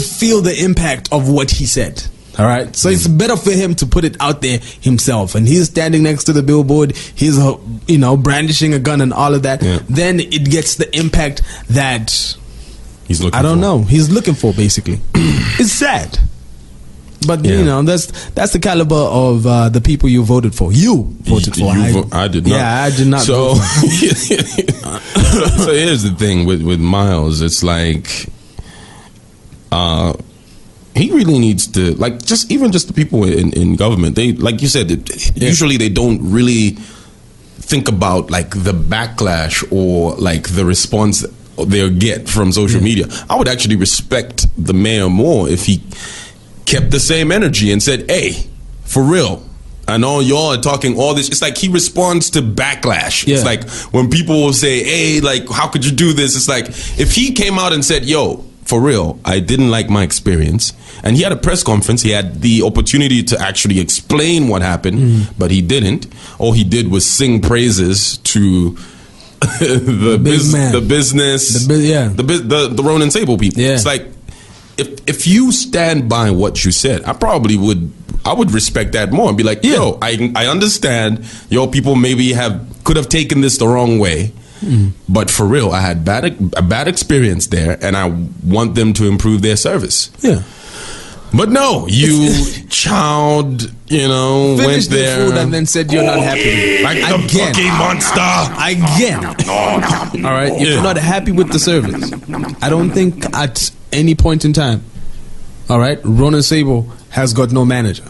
feel the impact of what he said. All right, so it's better for him to put it out there himself, and he's standing next to the billboard. He's brandishing a gun and all of that. Then it gets the impact that he's looking. He's looking for basically. It's sad, but that's the caliber of the people you voted for. You voted for. I did not. Yeah, I did not. So, so here's the thing with Miles. It's like, he really needs to, like, just the people in government. They, like you said, usually they don't really think about like the backlash or like the response they'll get from social media. I would actually respect the mayor more if he kept the same energy and said, "Hey, for real, I know y'all are talking all this." It's like he responds to backlash. It's like when people will say, "Hey, like, how could you do this?" It's like if he came out and said, "Yo, for real, I didn't like my experience," and he had a press conference, he had the opportunity to actually explain what happened, but he didn't. All he did was sing praises to the Ronan Sable people. It's like, if you stand by what you said, I would respect that more and be like, yo, I understand your people maybe could have taken this the wrong way. But for real, I had a bad experience there, and I want them to improve their service. Yeah. But no, you chowed, went there, food and then said you're not happy. Like the fucking monster. Again. All right. If you're not happy with the service, I don't think at any point in time, all right, Ronan Sable has got no manager.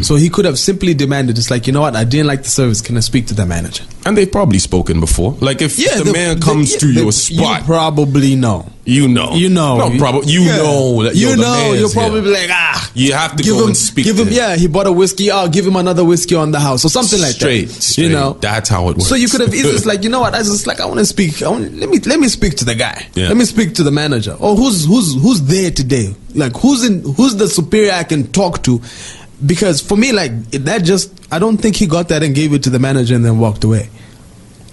So he could have simply demanded, it's like, you know what, I didn't like the service, can I speak to the manager? And they've probably spoken before. Like if the man comes to your spot, you probably know. No, probably know that you'll probably be like, you have to go and speak to him. Yeah, he bought a whiskey, I'll give him another whiskey on the house or something like that. Straight. That's how it works. So you could have easily like, you know what, I want to speak. Let me speak to the guy. Yeah. Let me speak to the manager. Or who's there today? Like who's the superior I can talk to? Because for me, like I don't think he got that and gave it to the manager and then walked away.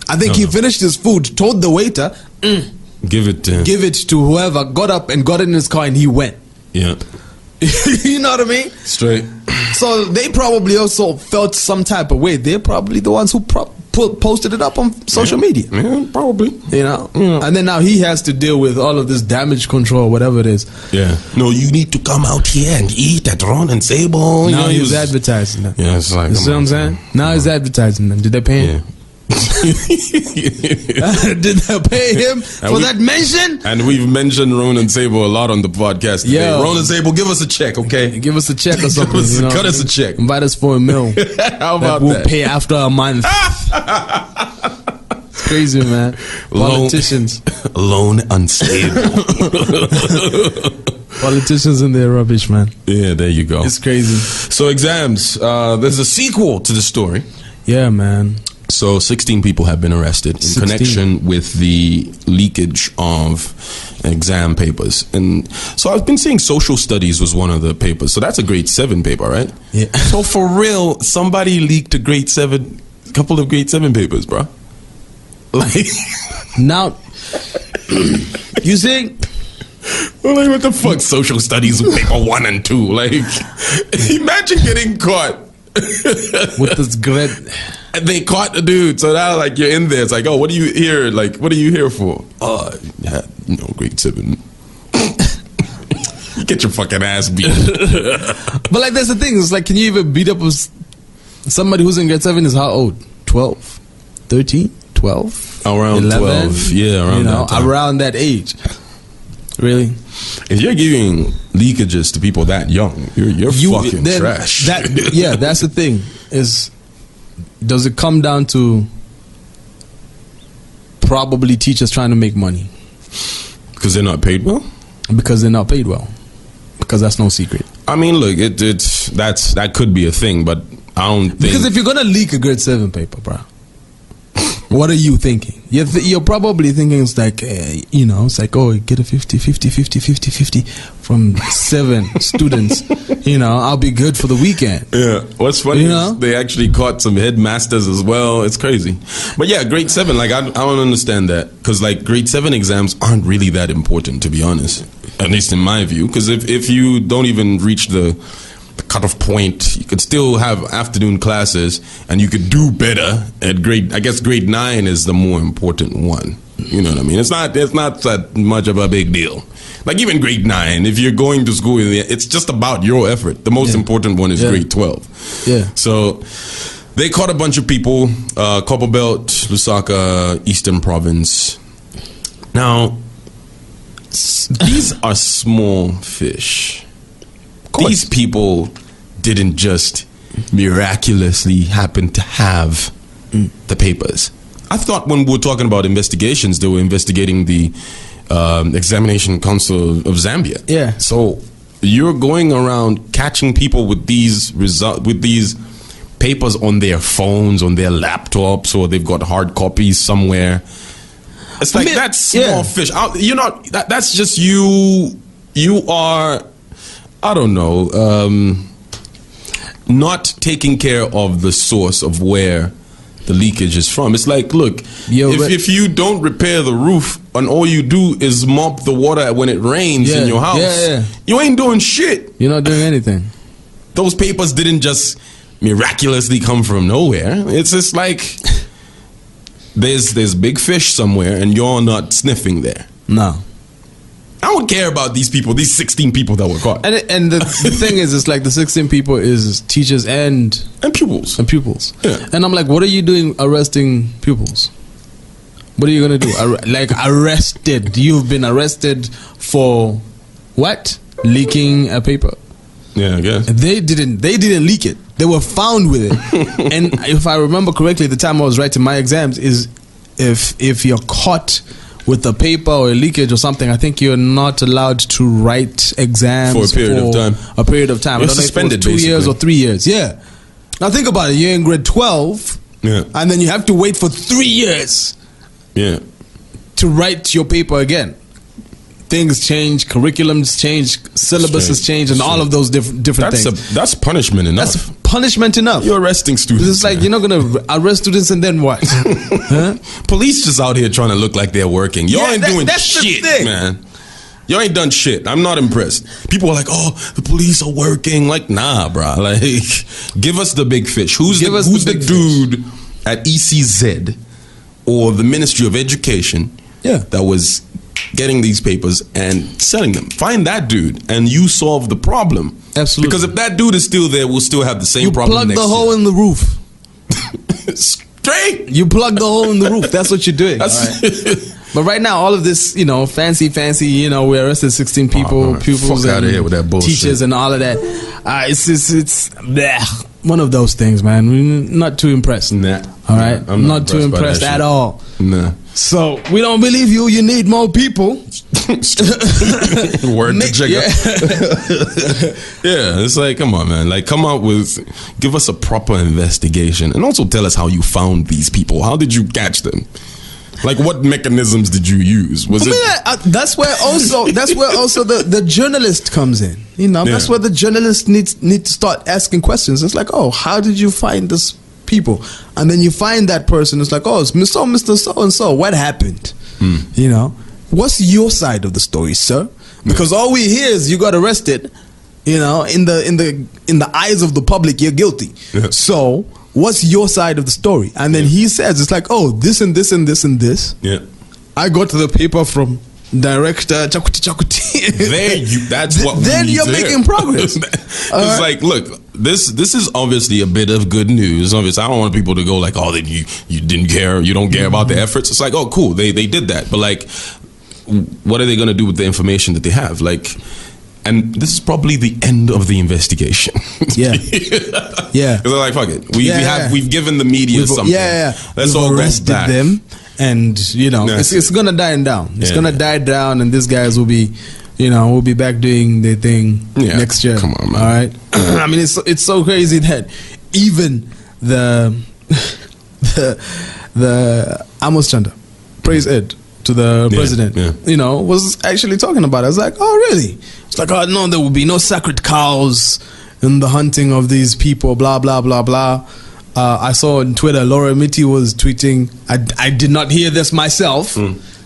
I think he finished his food, told the waiter, give it to him. Give it to whoever, got up and got in his car and he went. Yeah. You know what I mean? Straight. So they probably also felt some type of way. They're probably the ones who posted it up on social media. Yeah, probably. And then now he has to deal with all of this damage control, whatever it is. Yeah. No, you need to come out here and eat at Ronan Sable. Now he's advertising them. Yeah, it's like, you see what I'm saying? Now he's advertising them. Did they pay him? Did they pay him for that mention? And we've mentioned Ronan Sable a lot on the podcast today. Ronan Sable, give us a check, okay? Give us a check or something. Cut us a check. Invite us for a meal. How about that? We'll pay after a month. It's crazy, man. Politicians. Alone unstable. Politicians and their rubbish, man. Yeah, there you go. It's crazy. So exams. There's a sequel to the story. Yeah, man. So 16 people have been arrested in connection with the leakage of exam papers. And so I've been seeing social studies was one of the papers. So that's a grade 7 paper, right? Yeah. So for real, somebody leaked a couple of grade 7 papers, bro. Like now, you see, like what the fuck? Social studies paper 1 and 2. Like, imagine getting caught with this grade. And they caught the dude, so now like you're in there. It's like, oh, what are you here? Like, what are you here for? Yeah, grade 7. You get your fucking ass beat. But like, that's the thing. It's like, can you even beat up somebody who's in grade 7? Is how old? 12, 13, 12, around 11, 12. Yeah, around that time. Around that age. Really? If you're giving leakages to people that young, you're fucking trash. That's the thing. Does it come down to probably teachers trying to make money? Because they're not paid well? Because they're not paid well. Because that's no secret. I mean, look, that could be a thing, but I don't think... Because if you're going to leak a grade 7 paper, bro, what are you thinking? You're probably thinking it's like, it's like, oh, get a 50 from 7 students. I'll be good for the weekend. Yeah. What's funny is they actually caught some headmasters as well. It's crazy. But yeah, grade 7, like, I don't understand that. Because, like, grade 7 exams aren't really that important, to be honest. At least in my view. Because if you don't even reach the cutoff point, you could still have afternoon classes and you could do better at grade 9 is the more important one. You know what I mean? It's not that much of a big deal. Like even grade 9, if you're going to school, it's just about your effort. The most important one is grade 12. Yeah. So they caught a bunch of people, Copperbelt, Lusaka, Eastern Province. Now, these are small fish. These people didn't just miraculously happen to have the papers. I thought when we were talking about investigations, they were investigating the Examination Council of Zambia. Yeah. So you're going around catching people with these papers on their phones, on their laptops, or they've got hard copies somewhere. It's like that's small fish. You're not. That's just you. You are. I don't know, not taking care of the source of where the leakage is from. It's like, look, if you don't repair the roof and all you do is mop the water when it rains in your house, you ain't doing shit. You're not doing anything. Those papers didn't just miraculously come from nowhere. It's just like there's big fish somewhere and you're not sniffing there. No. I don't care about these people, these 16 people that were caught. And the thing is, it's like the 16 people is teachers and pupils. Yeah. And I'm like, what are you doing arresting pupils? What are you going to do? Arrested. You've been arrested for what? Leaking a paper. Yeah, I guess. They didn't leak it. They were found with it. And if I remember correctly, the time I was writing my exams is if you're caught with a paper or a leakage or something, I think you're not allowed to write exams for a period of time. I You're don't suspended, know if it was 2 years or 3 years. Yeah. Now think about it. You're in grade 12, and then you have to wait for 3 years. Yeah. To write your paper again. Things change, curriculums change, syllabuses change, and all of those different things. That's punishment enough. That's punishment enough. You're arresting students. It's like, you're not going to arrest students and then what? Huh? Police just out here trying to look like they're working. Y'all ain't doing shit, man. Y'all ain't done shit. I'm not impressed. People are like, oh, the police are working. Like, nah, bro. Like, give us the big fish. Who's the dude at ECZ or the Ministry of Education that was getting these papers and selling them? Find that dude and you solve the problem. Absolutely. Because if that dude is still there, we'll still have the same problem next year. You plug the hole in the roof. Straight. You plug the hole in the roof. That's what you're doing. Right? But right now, all of this, fancy, we arrested 16 people, pupils, out of here with that bullshit. Teachers, and all of that. It's bleh, one of those things, man. We're not too impressed. Nah. All right? I'm not too impressed at all. Nah. So we don't believe you. You need more people. Word to Jigga. Yeah, it's like, come on, man. Like, give us a proper investigation, and also tell us how you found these people. How did you catch them? Like, what mechanisms did you use? That's where also the journalist comes in. You know, that's where the journalist need to start asking questions. It's like, oh, how did you find this people? And then you find that person. It's like, oh, it's Mr. So-and-so. What happened? You know, what's your side of the story, sir? Because all we hear is you got arrested. You know, in the eyes of the public, you're guilty. Yeah. So what's your side of the story? And then he says, it's like, oh, this and this and this and this. Yeah. I got the paper from director Chakuti. Then you're making progress. It's like, look, this is obviously a bit of good news. Obviously, I don't want people to go like, oh, then you didn't care, you don't care about the efforts. It's like, oh, cool, they did that, but like, what are they going to do with the information that they have? Like, and this is probably the end of the investigation. Yeah. Yeah. Because they're like, fuck it. We've given the media something. Yeah. Let's all arrested them. And, you know, it's going to die down. It's going to die down, and these guys will be, you know, will be back doing their thing next year. Come on, man. All right? I mean, it's so crazy that even the Amos Chanda, praise Ed, to the president, you know, was actually talking about it. I was like, oh, really? It's like, oh, no, there will be no sacred cows in the hunting of these people, blah, blah, blah, blah. I saw on Twitter, Laura Mitty was tweeting, I did not hear this myself.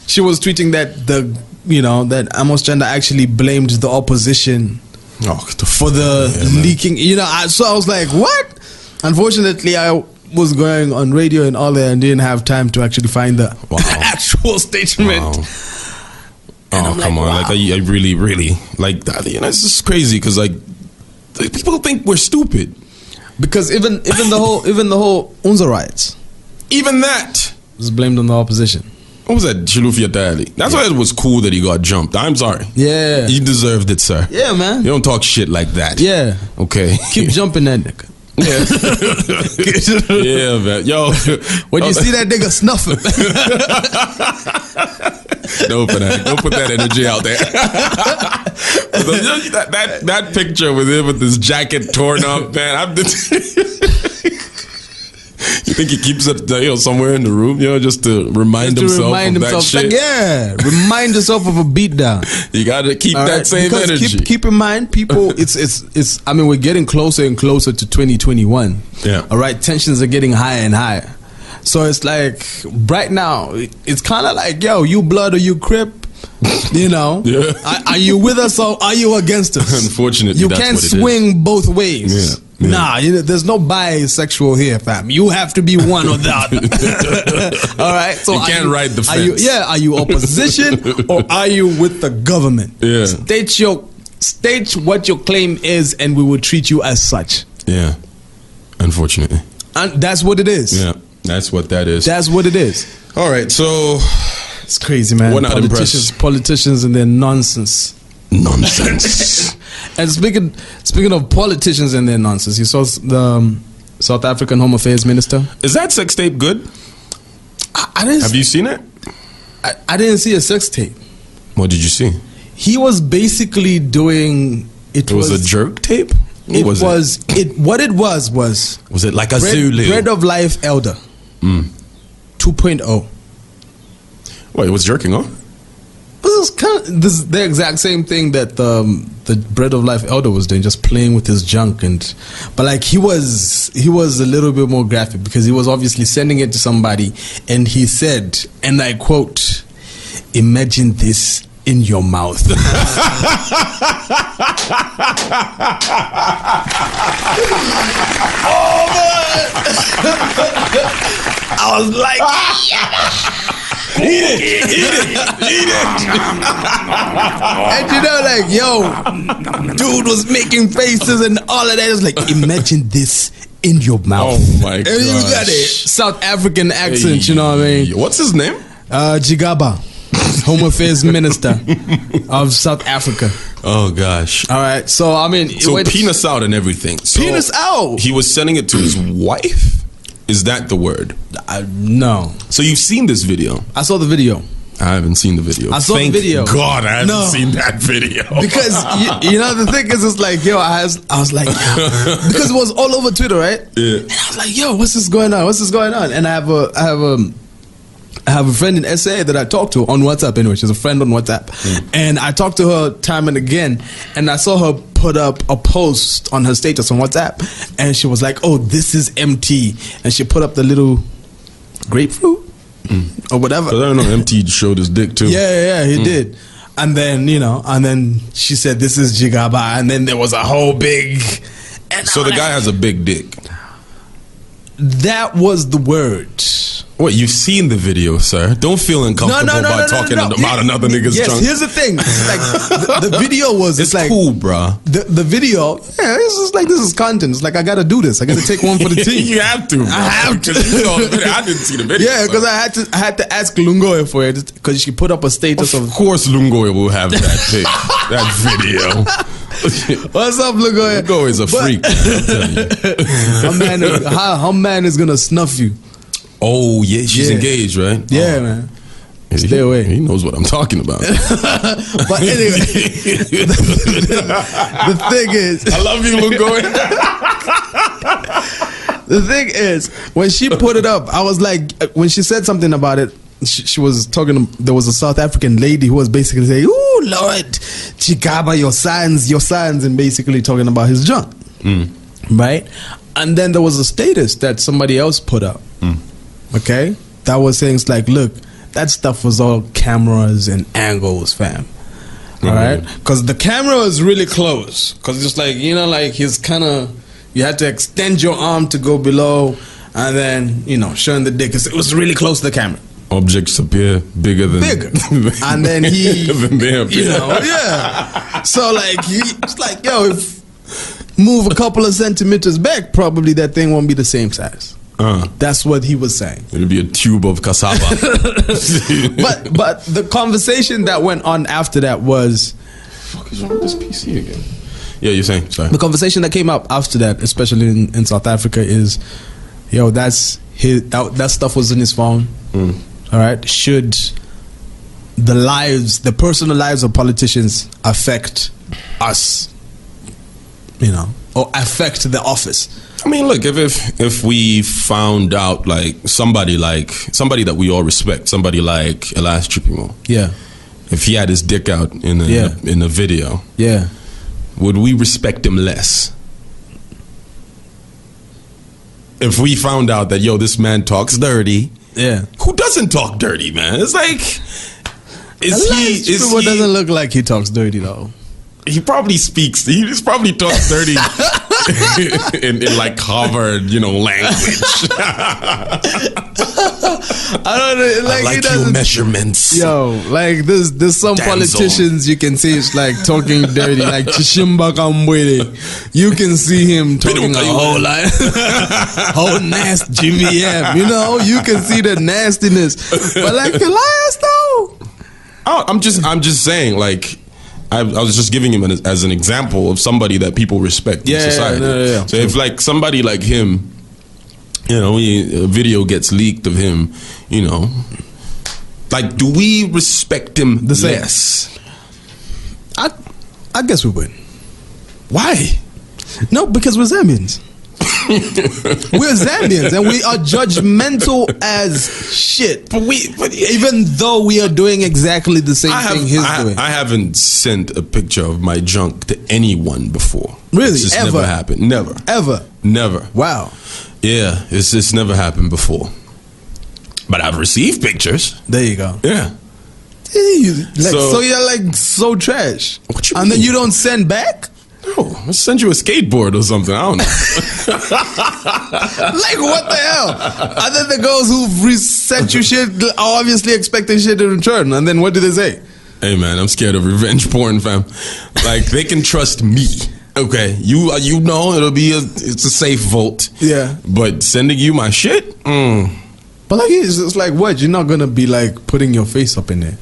She was tweeting that that Amos Chanda actually blamed the opposition for the leaking. You know, so I was like, what? Unfortunately, I was going on radio and all that and didn't have time to actually find the actual statement. Wow. Oh, come on. Like, I really, really, like, you know, it's just crazy because, like, people think we're stupid. Because even the whole UNZA riots, even that was blamed on the opposition. What was that? Chilufia Tali. That's why it was cool that he got jumped. I'm sorry. Yeah. You deserved it, sir. Yeah, man. You don't talk shit like that. Yeah. Okay. Keep jumping that nigga. Yeah. Yeah, man. Yo. When you see that nigga snuffing. Don't put that energy out there. that picture with him with his jacket torn up, man. You think he keeps it, somewhere in the room, just to remind himself of that shit? Like, remind yourself of a beatdown. You gotta keep that same energy. Keep in mind, people. It's. I mean, we're getting closer and closer to 2021. Yeah. All right, tensions are getting higher and higher. So it's like right now, it's kind of like, yo, you blood or you crip. You know, are you with us or are you against us? Unfortunately, you can't swing both ways. Yeah. Nah, there's no bisexual here, fam. You have to be one or the other. All right, so you can't ride the fence. Are you opposition or are you with the government? Yeah. State what your claim is, and we will treat you as such. Yeah, unfortunately, and that's what it is. Yeah, that's what that is. That's what it is. All right, so it's crazy, man. We're not impressed. Politicians and their nonsense. And speaking of politicians and their nonsense, you saw the South African Home Affairs Minister. Is that sex tape good? Have you seen it? I didn't see a sex tape. What did you see? He was basically doing it was a jerk tape? Was it like a Zulu? Bread of Life Elder 2.0. Wait, it was jerking off? This is the exact same thing that the Bread of Life Elder was doing, just playing with his junk, but like he was a little bit more graphic because he was obviously sending it to somebody, and he said, and I quote, "Imagine this in your mouth." Oh man! I was like, eat it. And like, yo, dude was making faces and all of that. It was like, imagine this in your mouth. Oh my god! And you got a South African accent. Hey, you know what I mean? What's his name? Jigaba, Home Affairs Minister of South Africa. Oh gosh! All right, so I mean, so penis out and everything. So penis out. He was sending it to his wife. Is that the word? No. So you've seen this video? I saw the video. I haven't seen the video. I saw the video. God, I haven't seen that video. Because you know the thing is, it's like, yo, I was like, yo, because it was all over Twitter, right? Yeah. And I was like, yo, what's this going on? What's this going on? And I have a friend in SA that I talk to on WhatsApp. Anyway, she's a friend on WhatsApp, and I talked to her time and again, and I saw her put up a post on her status on WhatsApp, and she was like, "Oh, this is MT," and she put up the little grapefruit or whatever. But I don't know. MT showed his dick too. Yeah, he did. And then she said, "This is Jigaba," and then there was a whole big. And so the guy has a big dick. That was the word. What, you've seen the video, sir? Don't feel uncomfortable by talking about another nigga's junk. Yes, here's the thing. Like the video was. It's like, cool, bruh. The video, it's just like, this is content. It's like, I gotta do this. I gotta take one for the team. You have to. Bro. I have to. I didn't see the video. Yeah, because I had to ask Lungoy for it because she put up a status of course, Lungoy will have that pic, that video. What's up, Lungoy? Lungoy is a freak. Her man is gonna snuff you. Oh yeah, she's engaged, right? Yeah, man. Stay away. He knows what I'm talking about. But anyway, the thing is, I love you, Lungoy. The thing is, when she put it up, I was like, when she said something about it, she was talking. There was a South African lady who was basically saying, "Oh Lord, Chikaba, your sons," and basically talking about his junk, right? And then there was a status that somebody else put up. Okay, that was saying, it's like, look, that stuff was all cameras and angles, fam. All right, because the camera is really close. Because it's like, like he's kind of, you had to extend your arm to go below, and then showing the dick. It was really close to the camera. Objects appear bigger, and then he, than they appear. Yeah. So like it's like, yo, if move a couple of centimeters back, probably that thing won't be the same size. That's what he was saying. It'll be a tube of cassava. but the conversation that went on after that was, what the fuck is wrong with this PC again? Yeah, you're saying, sorry. The conversation that came up after that, especially in South Africa, is, yo, that stuff was in his phone. All right. Should the personal lives of politicians affect us, or affect the office? I mean, look, if we found out like somebody that we all respect, somebody like Elias Chipimo, if he had his dick out in a video, would we respect him less? If we found out that, yo, this man talks dirty, who doesn't talk dirty, man? It's like, Chipimo doesn't look like he talks dirty though. He probably speaks. He just probably talks dirty in like Harvard, language. I don't know. Like, I like your measurements. Yo, like there's some politicians you can see it's like talking dirty, like Chishimba Kambwele. You can see him talking a whole lot, whole nasty Jimmy M. You can see the nastiness. But like Elias though, I'm just saying, like, I was just giving him as an example of somebody that people respect in society. So if like somebody like him, a video gets leaked of him, like, do we respect him less? I guess we would. Why? No, because we're Zambians. We're Zambians and we are judgmental as shit. But even though we are doing exactly the same thing he's doing. I haven't sent a picture of my junk to anyone before. Really? It's just ever? Never happened. Never. Ever? Never. Wow. Yeah, it's never happened before. But I've received pictures. There you go. Yeah. So you're like so trash. What you mean? Then you don't send back? No, I'll send you a skateboard or something. I don't know. Like, what the hell? Other the girls who've sent you shit are obviously expecting shit in return. And then what do they say? Hey, man, I'm scared of revenge porn, fam. Like, they can trust me. Okay, it's a safe vote. Yeah. But sending you my shit? But like, it's like, what? You're not going to be like putting your face up in there.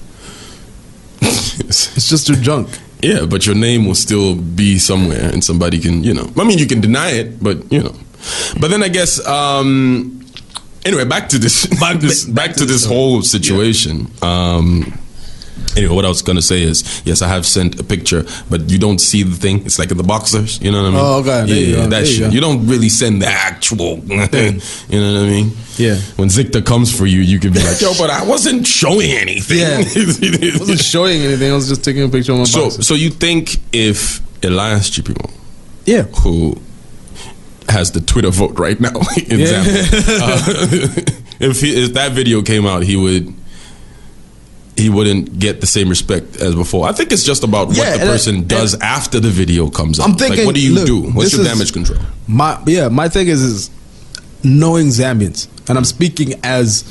It's just your junk. Yeah, but your name will still be somewhere and somebody can, I mean, you can deny it, but, But then I guess Anyway, back to this whole situation. Anyway, what I was going to say is, yes, I have sent a picture, but you don't see the thing. It's like in the boxers, you know what I mean? Oh, okay. Yeah, that shit. You don't really send the actual thing. You know what I mean? Yeah. When Zikta comes for you, you can be like, yo, but I wasn't showing anything. Yeah. I wasn't showing anything. I was just taking a picture of my boxer. So you think if Elias Chipimo, who has the Twitter vote right now, example, if that video came out, he wouldn't get the same respect as before. I think it's just about what the person does after the video comes out. I'm thinking, like, what do you do? What's your damage control? My thing is knowing Zambians, and I'm speaking as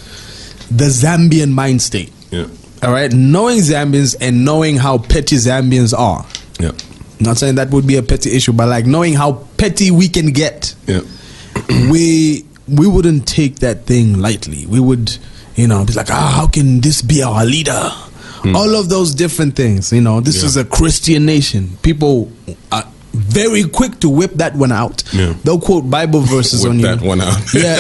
the Zambian mind state. Yeah. All right, knowing Zambians and knowing how petty Zambians are. Yeah. I'm not saying that would be a petty issue, but like knowing how petty we can get. Yeah. we wouldn't take that thing lightly. We would, be like, how can this be our leader? All of those different things. This is a Christian nation. People are very quick to whip that one out. Yeah. They'll quote Bible verses on you. Whip that one out. Yeah.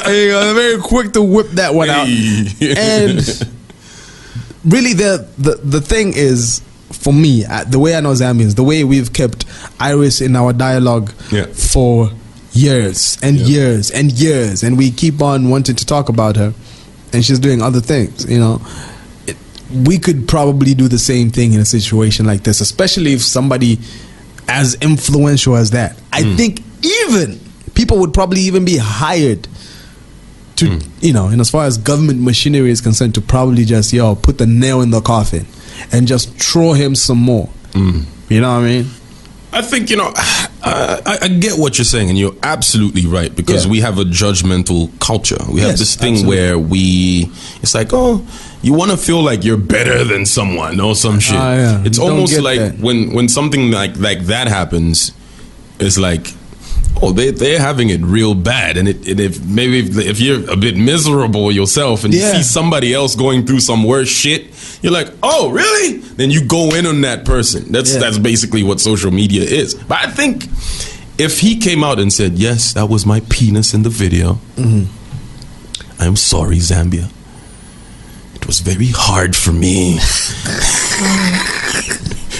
They're very quick to whip that one out. And really, the thing is, for me, the way I know Zambians, the way we've kept Iris in our dialogue for years and years and years, and we keep on wanting to talk about her, and she's doing other things. We could probably do the same thing in a situation like this, especially if somebody as influential as that. I think even people would probably even be hired to, and as far as government machinery is concerned, to probably just put the nail in the coffin and just throw him some more. You know what I mean? I think, I get what you're saying, and you're absolutely right, because we have a judgmental culture. We have this thing where it's like, oh, you want to feel like you're better than someone or some shit. It's almost like when something like that happens, it's like, oh, they're having it real bad, and if you're a bit miserable yourself and you see somebody else going through some worse shit, you're like, oh, really? Then you go in on that person. That's basically what social media is. But I think if he came out and said, yes, that was my penis in the video, I'm sorry, Zambia. It was very hard for me.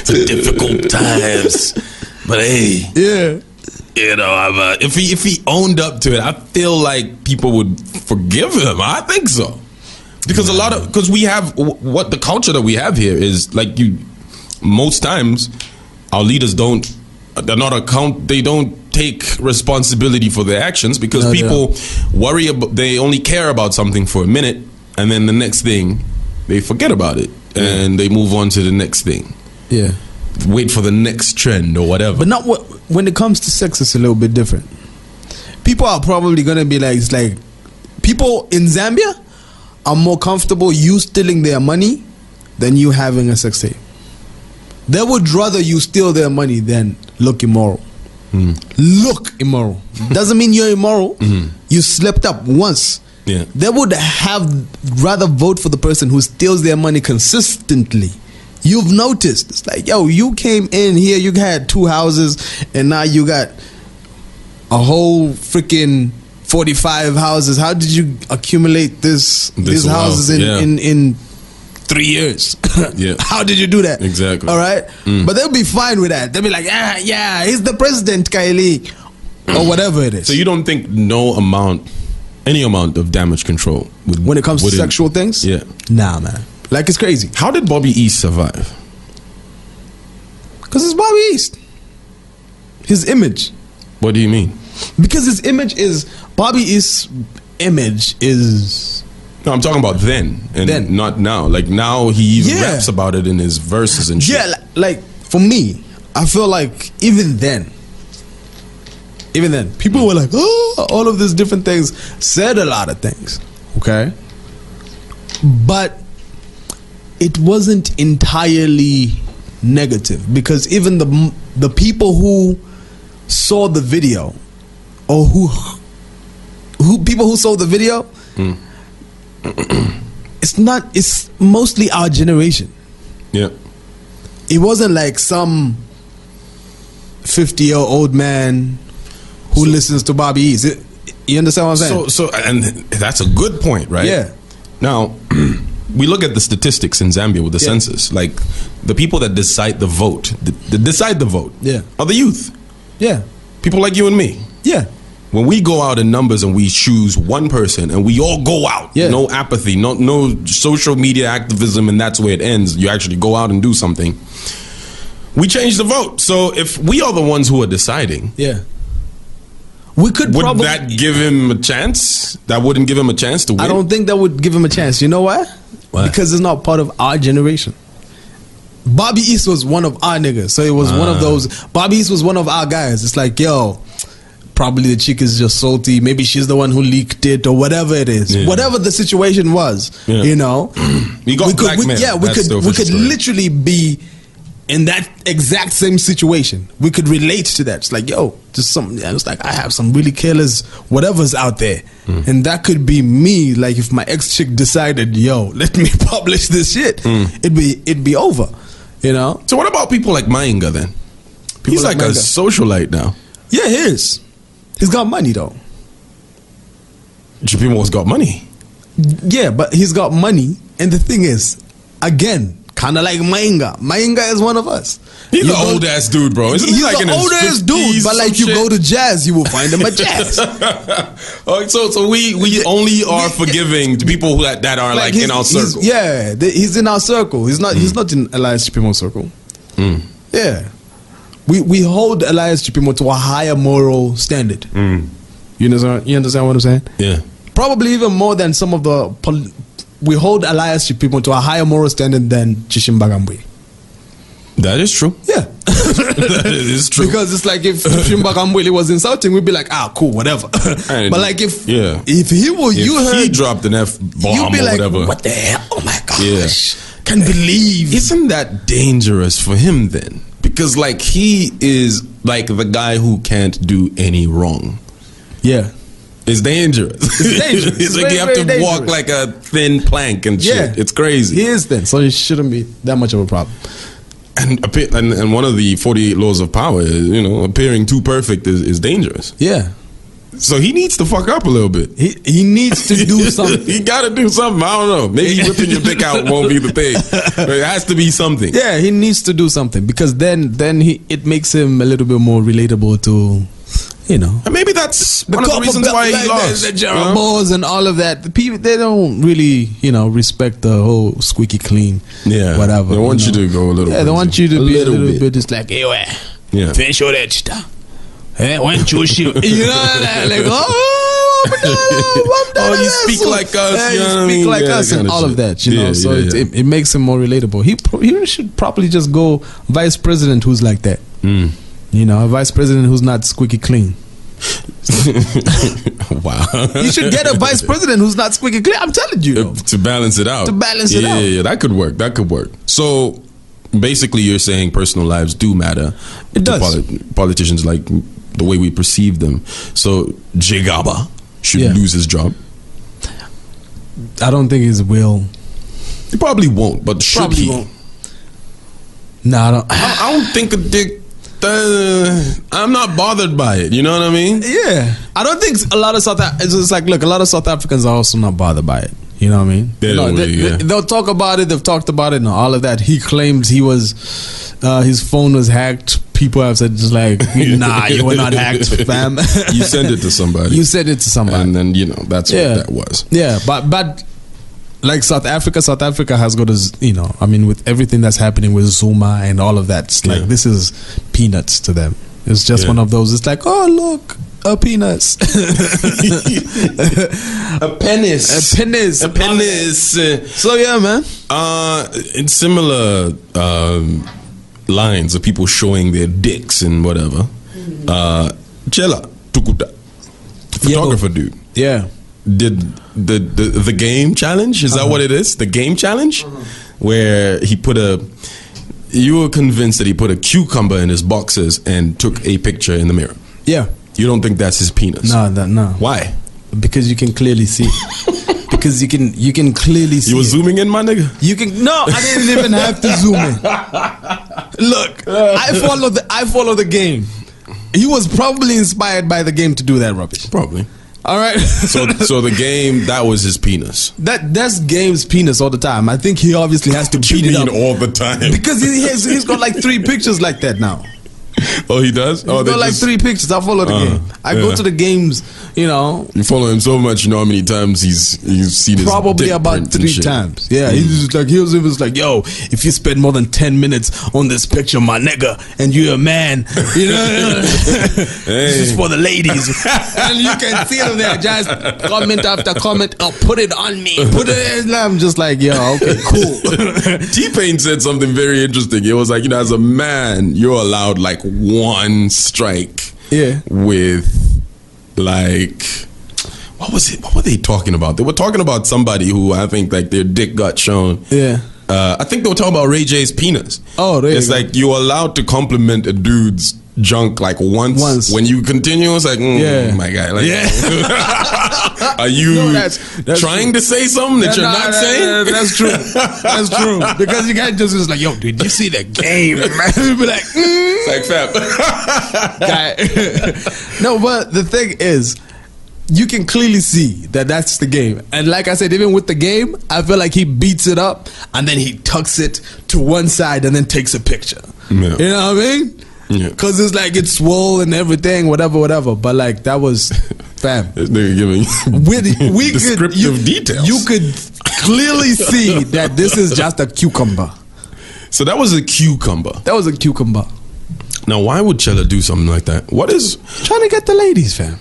It's difficult times, but hey, if he owned up to it, I feel like people would forgive him. I think so, because because we have what the culture that we have here is like most times our leaders don't take responsibility for their actions, because people worry about, they only care about something for a minute, and then the next thing they forget about it and they move on to the next thing. Yeah. Wait for the next trend or whatever. But when it comes to sex, it's a little bit different. People are probably gonna be like, it's like people in Zambia are more comfortable you stealing their money than you having a sex tape. They would rather you steal their money than look immoral. Look immoral doesn't mean you're immoral. You slept up once. They would rather vote for the person who steals their money consistently. You've noticed, it's like, yo, you came in here, you had 2 houses, and now you got a whole freaking 45 houses. How did you accumulate these houses in 3 years? How did you do that? Exactly. All right? But they'll be fine with that. They'll be like, he's the president, Kylie, or whatever it is. So you don't think any amount of damage control when it comes to sexual things? Yeah. Nah, man. Like, it's crazy. How did Bobby East survive? Because it's Bobby East. His image. What do you mean? Because his image is... Bobby East's image is... No, I'm talking about then. And not now. Like, now he even raps about it in his verses and shit. Yeah, like, for me, I feel like even then, people were like, oh, all of these different things, said a lot of things. Okay? But it wasn't entirely negative, because even the people who saw the video, or who people who saw the video, it's mostly our generation. Yeah. It wasn't like some 50-year-old man who listens to Bobby East. You understand what I'm saying? So, and that's a good point, right? Yeah. Now, we look at the statistics in Zambia with the census. Like, the people that decide the vote, are the youth. Yeah. People like you and me. Yeah. When we go out in numbers and we choose one person and we all go out, no apathy, no social media activism, and that's where it ends. You actually go out and do something. We change the vote. So if we are the ones who are deciding, we could would probably, that give him a chance? That wouldn't give him a chance to win? I don't think that would give him a chance. You know why? Because it's not part of our generation. Bobby East was one of our niggas. So it was one of those. Bobby East was one of our guys. It's like, yo, probably the chick is just salty. Maybe she's the one who leaked it or whatever it is. Yeah. Whatever the situation was, you know. We got blackmailed. Yeah, we could literally be in that exact same situation. We could relate to that. It's like, yo, just something. It's like, I have some really careless whatever's out there. And that could be me. Like, if my ex-chick decided, yo, let me publish this shit, it'd be over. You know? So what about people like Mainga then? He's like a socialite now. Yeah, he is. He's got money though. Chipimo's got money. Yeah, but he's got money. And the thing is, again, kind of like Mainga. Mainga is one of us. He's an old ass dude, bro. Isn't he's like an old ass dude, but like you go to jazz, you will find him at jazz. So we only are forgiving to people who that are like in our circle. He's in our circle. He's not in Elias Chipimo's circle. Yeah. We hold Elias Chipimo to a higher moral standard. You understand what I'm saying? Yeah. Probably even more than some of the. We hold Elias Chipimo to a higher moral standard than Chishimbagambwe. That is true. Yeah. That is true. Because it's like if Chishimbagambwe was insulting, we'd be like, cool, whatever. But like if he dropped an F-bomb you'd be or like, whatever. What the hell? Oh my gosh. Can't believe. Isn't that dangerous for him then? Because like he is like the guy who can't do any wrong. Yeah. It's dangerous. It's dangerous. It's like you have to walk like a thin plank and shit. Yeah. It's crazy. He is thin, so it shouldn't be that much of a problem. And one of the 48 laws of power is, appearing too perfect is dangerous. Yeah. So he needs to fuck up a little bit. He needs to do something. He got to do something. I don't know. Maybe whipping your dick out won't be the thing. But it has to be something. Yeah, he needs to do something because then it makes him a little bit more relatable to, And maybe that's one of the reasons why he lost. The Jeroboams and all of that. The people, they don't really, respect the whole squeaky clean. Yeah. Whatever. They want you to go a little bit. Yeah, they want you to be a little bit just like, hey, finish all that stuff. Hey, when you shoot, like, you speak like us, you speak like us, and all of that, So it makes him more relatable. He should probably just go vice president who's like that, a vice president who's not squeaky clean. Wow, you should get a vice president who's not squeaky clean. I'm telling you, to balance it out. Yeah, that could work. So basically, you're saying personal lives do matter. It does. Politicians like the way we perceive them. So Jigaba should lose his job. I don't think he will. He probably won't, but should he? Won't. No, I don't think a dick. I'm not bothered by it. You know what I mean? Yeah, I don't think a lot of it's like, look, a lot of South Africans are also not bothered by it. You know what I mean? They'll talk about it. They've talked about it and all of that. He claims his phone was hacked. People have said just like, nah, you were not hacked, fam. You sent it to somebody. And then, that's what that was. Yeah, but like South Africa has got with everything that's happening with Zuma and all of that, it's like, this is peanuts to them. It's just one of those, it's like, oh, look, a penis. A penis. So yeah, man. In similar lines of people showing their dicks and whatever. Chela Tukuta, photographer dude. Yeah. Did the game challenge? Is that what it is? The game challenge? Where he you were convinced that he put a cucumber in his boxers and took a picture in the mirror. Yeah. You don't think that's his penis? No. Why? Because you can clearly see. Because you can clearly see. You were zooming in, my nigga? I didn't even have to zoom in. Look, I follow the game. He was probably inspired by the game to do that rubbish. Probably. All right. So the game, that was his penis. That's Game's penis all the time. I think he obviously has to beat it up all the time because he's got like 3 pictures like that now. Oh, he does? He's got like 3 pictures. I follow the game. I go to the games, you know. You follow him so much, you know how many times he's seen his probably about 3 times. Yeah, he was like, yo, if you spend more than 10 minutes on this picture, my nigga, and you're a man, you know, this is for the ladies. And you can see them there, just comment after comment, oh, put it on me, put it in. I'm just like, yo, okay, cool. T-Pain said something very interesting. It was like, you know, as a man, you're allowed like 1 strike with like, what was it? What were they talking about? They were talking about somebody who I think like their dick got shown. Yeah. I think they were talking about Ray J's penis. Oh, there it's like you're allowed to compliment a dude's junk like once. When you continue, it's like, my guy, like, are you that's trying to say something that you're not saying? That's true. That's true. Because you can't just like, yo, did you see the game? Be like, it's like, fam. No, but the thing is, you can clearly see that that's the game. And like I said, even with the game, I feel like he beats it up and then he tucks it to one side and then takes a picture. Yeah. You know what I mean? Yeah. Cause it's like it's swole and everything, whatever. But like that was, fam. This nigga giving we descriptive details. You could clearly see that this is just a cucumber. So that was a cucumber. That was a cucumber. Now, why would Chella do something like that? What is trying to get the ladies, fam?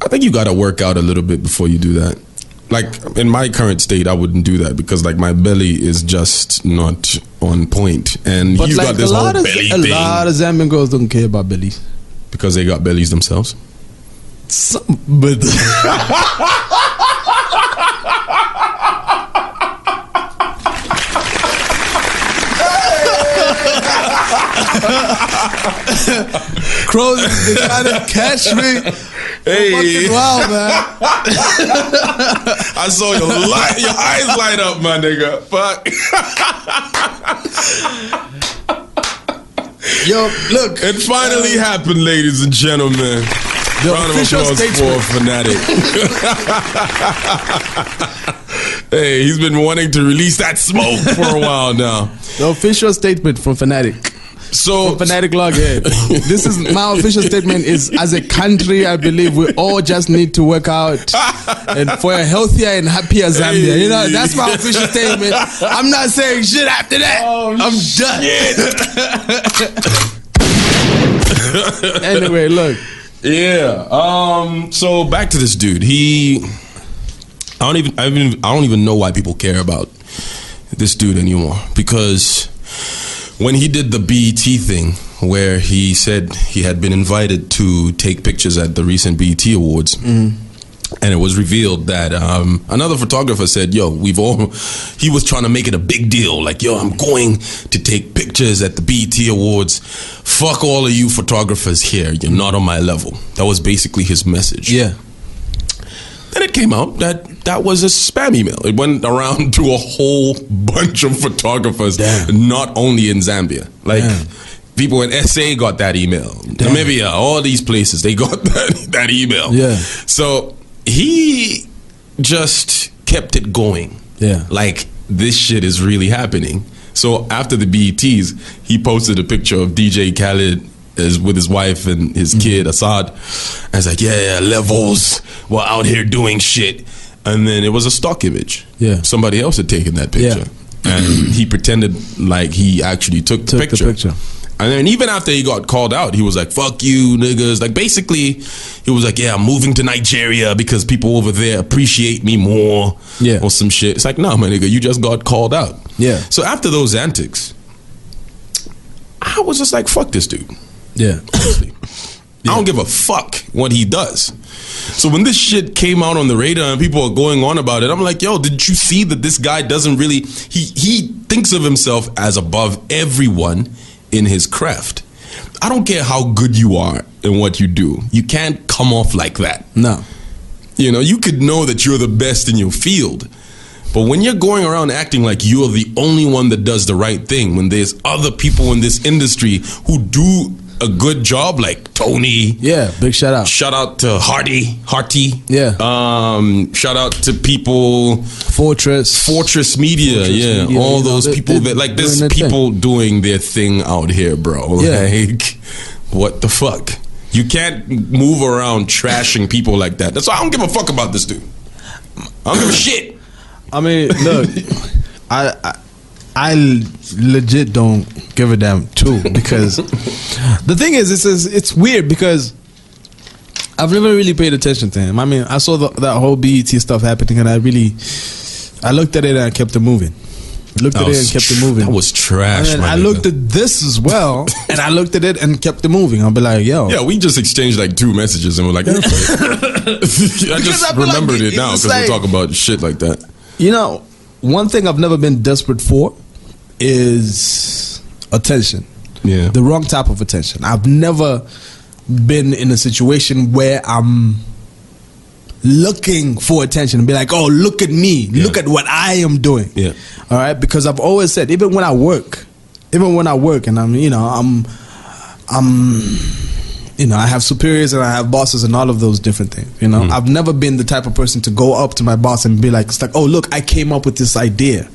I think you got to work out a little bit before you do that. Like in my current state, I wouldn't do that because like my belly is just not on point, and but he's like got this whole belly thing. A lot of Zambian girls don't care about bellies because they got bellies themselves. But Crows is trying to catch me. Hey, wow, man! I saw your eyes light up, my nigga. Fuck. Yo, look, it finally happened, ladies and gentlemen. Round of applause for Fanatik. Hey, he's been wanting to release that smoke for a while now. The official statement from Fanatik. So Fanatic Loghead. This is my official statement is, as a country, I believe we all just need to work out and for a healthier and happier Zambia. You know, that's my official statement. I'm not saying shit after that. I'm done. Anyway, look. Yeah. So back to this dude. I don't even know why people care about this dude anymore, because when he did the BET thing where he said he had been invited to take pictures at the recent BET Awards, and it was revealed that another photographer said, yo, he was trying to make it a big deal, like, yo, I'm going to take pictures at the BET Awards. Fuck all of you photographers here, you're not on my level. That was basically his message. Yeah. Then it came out that was a spam email. It went around to a whole bunch of photographers, not only in Zambia. Like, people in SA got that email. Namibia, all these places, they got that email. Yeah. So he just kept it going. Yeah. Like, this shit is really happening. So after the BETs, he posted a picture of DJ Khaled with his wife and his kid Assad, and it's like, yeah, levels, we're out here doing shit. And then it was a stock image. Yeah, somebody else had taken that picture, and he pretended like he actually took the picture. And then even after he got called out, he was like, fuck you niggas. Like, basically he was like, yeah, I'm moving to Nigeria because people over there appreciate me more, or some shit. It's like, nah, my nigga, you just got called out. Yeah. So after those antics, I was just like, fuck this dude. Yeah. Honestly. I don't give a fuck what he does. So when this shit came out on the radar and people are going on about it, I'm like, yo, did you see that this guy doesn't really, he thinks of himself as above everyone in his craft. I don't care how good you are in what you do. You can't come off like that. No. You know, you could know that you're the best in your field, but when you're going around acting like you're the only one that does the right thing, when there's other people in this industry who do a good job, like Tony. Yeah, big shout out. Shout out to Harty. Yeah. Shout out to people. Fortress Media. All those people that like there's people doing their thing out here, bro. Like, what the fuck? You can't move around trashing people like that. That's why I don't give a fuck about this dude. I don't give a shit. I mean, look, I legit don't give a damn too, because the thing is, it's weird because I've never really paid attention to him. I mean, I saw that whole BET stuff happening, and I looked at it and I kept it moving. That was trash. And I looked at this as well, and I looked at it and kept it moving. I'll be like, yo. Yeah, we just exchanged like 2 messages and we're like, I just remembered it now because we talk about shit like that. You know, one thing I've never been desperate for is attention. Yeah. The wrong type of attention. I've never been in a situation where I'm looking for attention and be like, oh, look at me, look at what I am doing. Yeah. All right, because I've always said, even when I work and I have superiors and I have bosses and all of those different things. You know, I've never been the type of person to go up to my boss and be like, it's like, oh, look, I came up with this idea.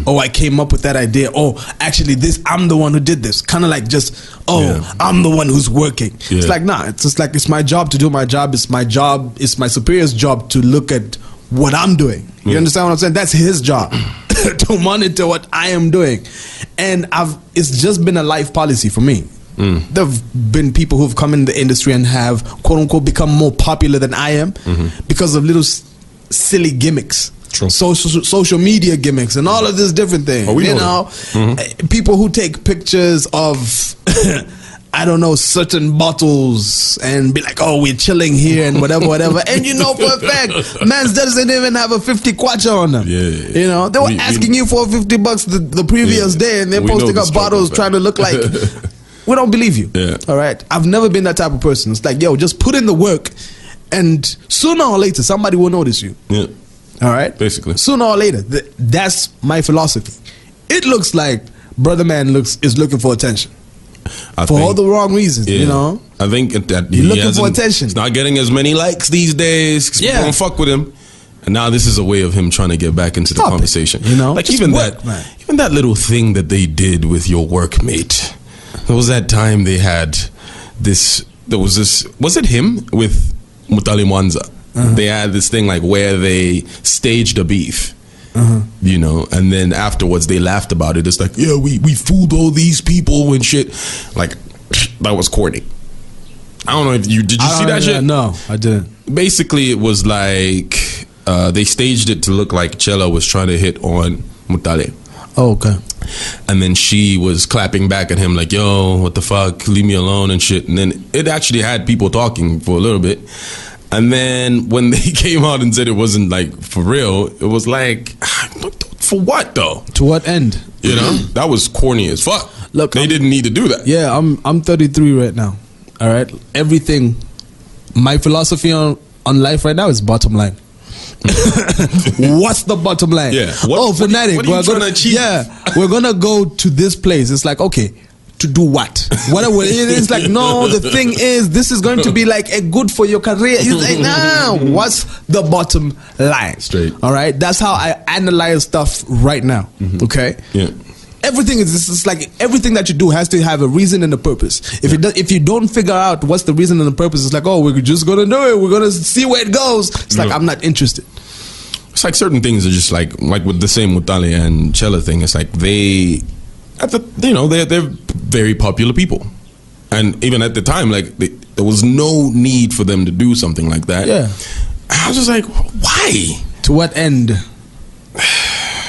Oh, I came up with that idea. Oh, actually, I'm the one who did this. Kind of like just, I'm the one who's working. Yeah. It's like, nah, it's just like, it's my job to do my job. It's my superior's job to look at what I'm doing. You understand what I'm saying? That's his job to monitor what I am doing. And it's just been a life policy for me. There have been people who've come in the industry and have quote unquote become more popular than I am because of little silly gimmicks. True. Social media gimmicks and all of this different things. People who take pictures of I don't know, certain bottles and be like, oh, we're chilling here and whatever. And you know for a fact, man's doesn't even have a 50 kwacha on them. Yeah. You know, they were asking you for $50 the previous day, and they're posting up bottles trying to look like, we don't believe you. Yeah. All right. I've never been that type of person. It's like, yo, just put in the work, and sooner or later, somebody will notice you. Yeah. All right. Basically. Sooner or later. That's my philosophy. It looks like Brother Man is looking for attention. For all the wrong reasons, you know. I think that he's looking for attention. He's not getting as many likes these days because people don't fuck with him. And now this is a way of him trying to get back into the conversation. You know, like even that little thing that they did with your workmate. There was that time they had this. There was this. Was it him with Mutali Mwanza? They had this thing like where they staged a beef. You know, and then afterwards they laughed about it. It's like, yeah, we fooled all these people and shit. Like, that was corny. I don't know if did you see that shit? No, I didn't. Basically, it was like they staged it to look like Chella was trying to hit on Mutale. Oh, okay. And then she was clapping back at him like, yo, what the fuck, leave me alone and shit. And then it actually had people talking for a little bit. And then when they came out and said it wasn't like for real, it was like, for what though? To what end? You know, that was corny as fuck. Look, they didn't need to do that. Yeah, I'm 33 right now. All right, everything. My philosophy on life right now is bottom line. What's the bottom line? Yeah. Fanatik. What are you trying to achieve? Yeah, we're gonna go to this place. It's like, okay, to do what? Whatever it is, like, no, the thing is, this is going to be like a good for your career. It's like, no, what's the bottom line? Straight. All right, that's how I analyze stuff right now. Okay. Yeah. Everything is it's like everything that you do has to have a reason and a purpose. If you don't figure out what's the reason and the purpose, it's like, oh, we're just gonna do it. We're gonna see where it goes. It's like, I'm not interested. It's like certain things are just like with the same Mutale and Chella thing. It's like they're very popular people, and even at the time, like there was no need for them to do something like that. Yeah, I was just like, why? To what end?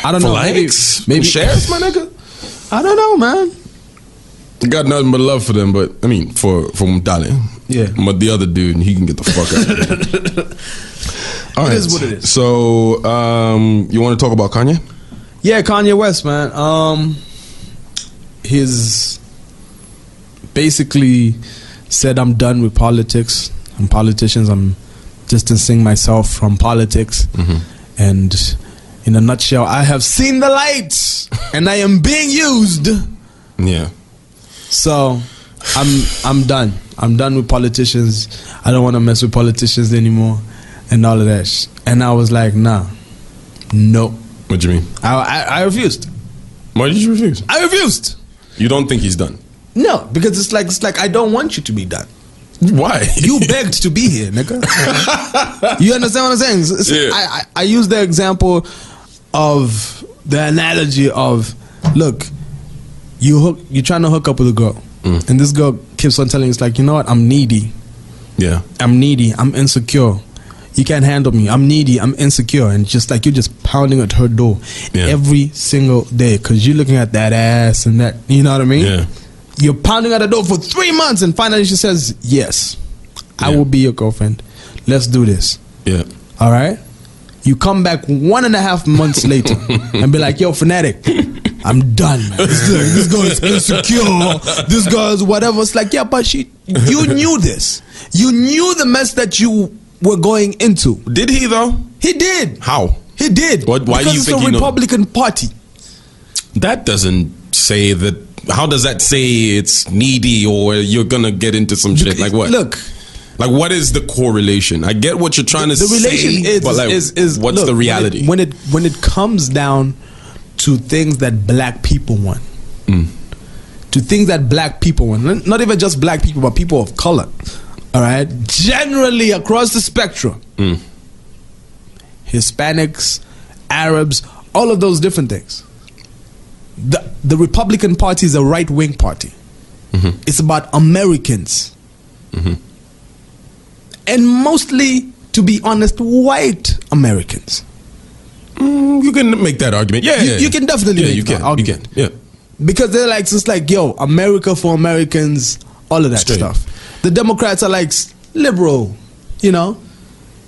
I don't know. Likes? Maybe shares, my nigga. I don't know, man. Got nothing but love for them, but I mean, for Mutale. Yeah. But the other dude, he can get the fuck out of here. All right. It is what it is. So, you want to talk about Kanye? Yeah, Kanye West, man. He's basically said, I'm done with politics and politicians. I'm distancing myself from politics. And in a nutshell, I have seen the light and I am being used. Yeah. So I'm done. I'm done with politicians. I don't want to mess with politicians anymore, and all of that. And I was like, nah, no. What do you mean? I refused. Why did you refuse? I refused. You don't think he's done? No, because it's like I don't want you to be done. Why? You begged to be here, nigga. You understand what I'm saying? Yeah. I use the example of the analogy of, look, you're trying to hook up with a girl, and this girl keeps on telling you, it's like, you know what, I'm needy. Yeah. I'm needy. I'm insecure. You can't handle me. I'm needy. I'm insecure. And just like you're just pounding at her door every single day because you're looking at that ass and that, you know what I mean? Yeah. You're pounding at the door for 3 months and finally she says, yes, I will be your girlfriend. Let's do this. Yeah. All right? You come back 1.5 months later and be like, yo, Fanatik, I'm done, man. This girl is insecure. This girl is whatever. It's like, yeah, but you knew this. You knew the mess that you were going into. Did he, though? He did. How? He did. Why do you think it's a Republican Party. That doesn't say that. How does that say it's needy or you're going to get into some shit? Like what? Look. Like, what is the correlation? I get what you're trying to say. The relation but like, what's the reality? When it comes down to things that black people want, to things that black people want, not even just black people, but people of color, all right? Generally across the spectrum, Hispanics, Arabs, all of those different things. The Republican Party is a right-wing party. It's about Americans. And mostly, to be honest, white Americans. You can make that argument. Yeah, you can definitely make that argument. Yeah. Because they're like, it's like, yo, America for Americans, all of that stuff. The Democrats are like liberal, you know?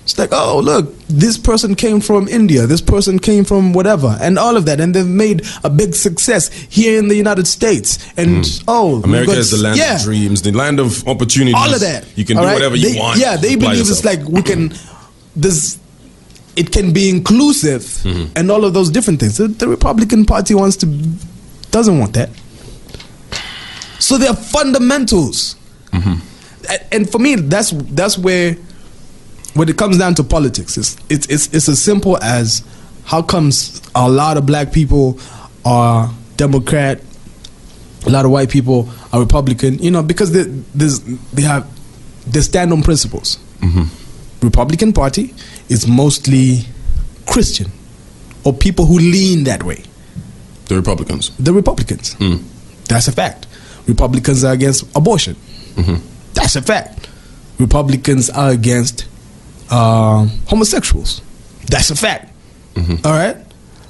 It's like, oh, look, this person came from India, this person came from whatever, and all of that. And they've made a big success here in the United States. And, America is the land of dreams, the land of opportunities. All of that. You can do whatever you want. Yeah, they believe it's like it can be inclusive and all of those different things. The Republican Party doesn't want that. So there are fundamentals. And for me, that's where, when it comes down to politics, it's as simple as how comes a lot of black people are Democrat, a lot of white people are Republican, you know, because they stand on principles. Republican Party is mostly Christian or people who lean that way. The Republicans. That's a fact. Republicans are against abortion. That's a fact. Republicans are against homosexuals. That's a fact. All right.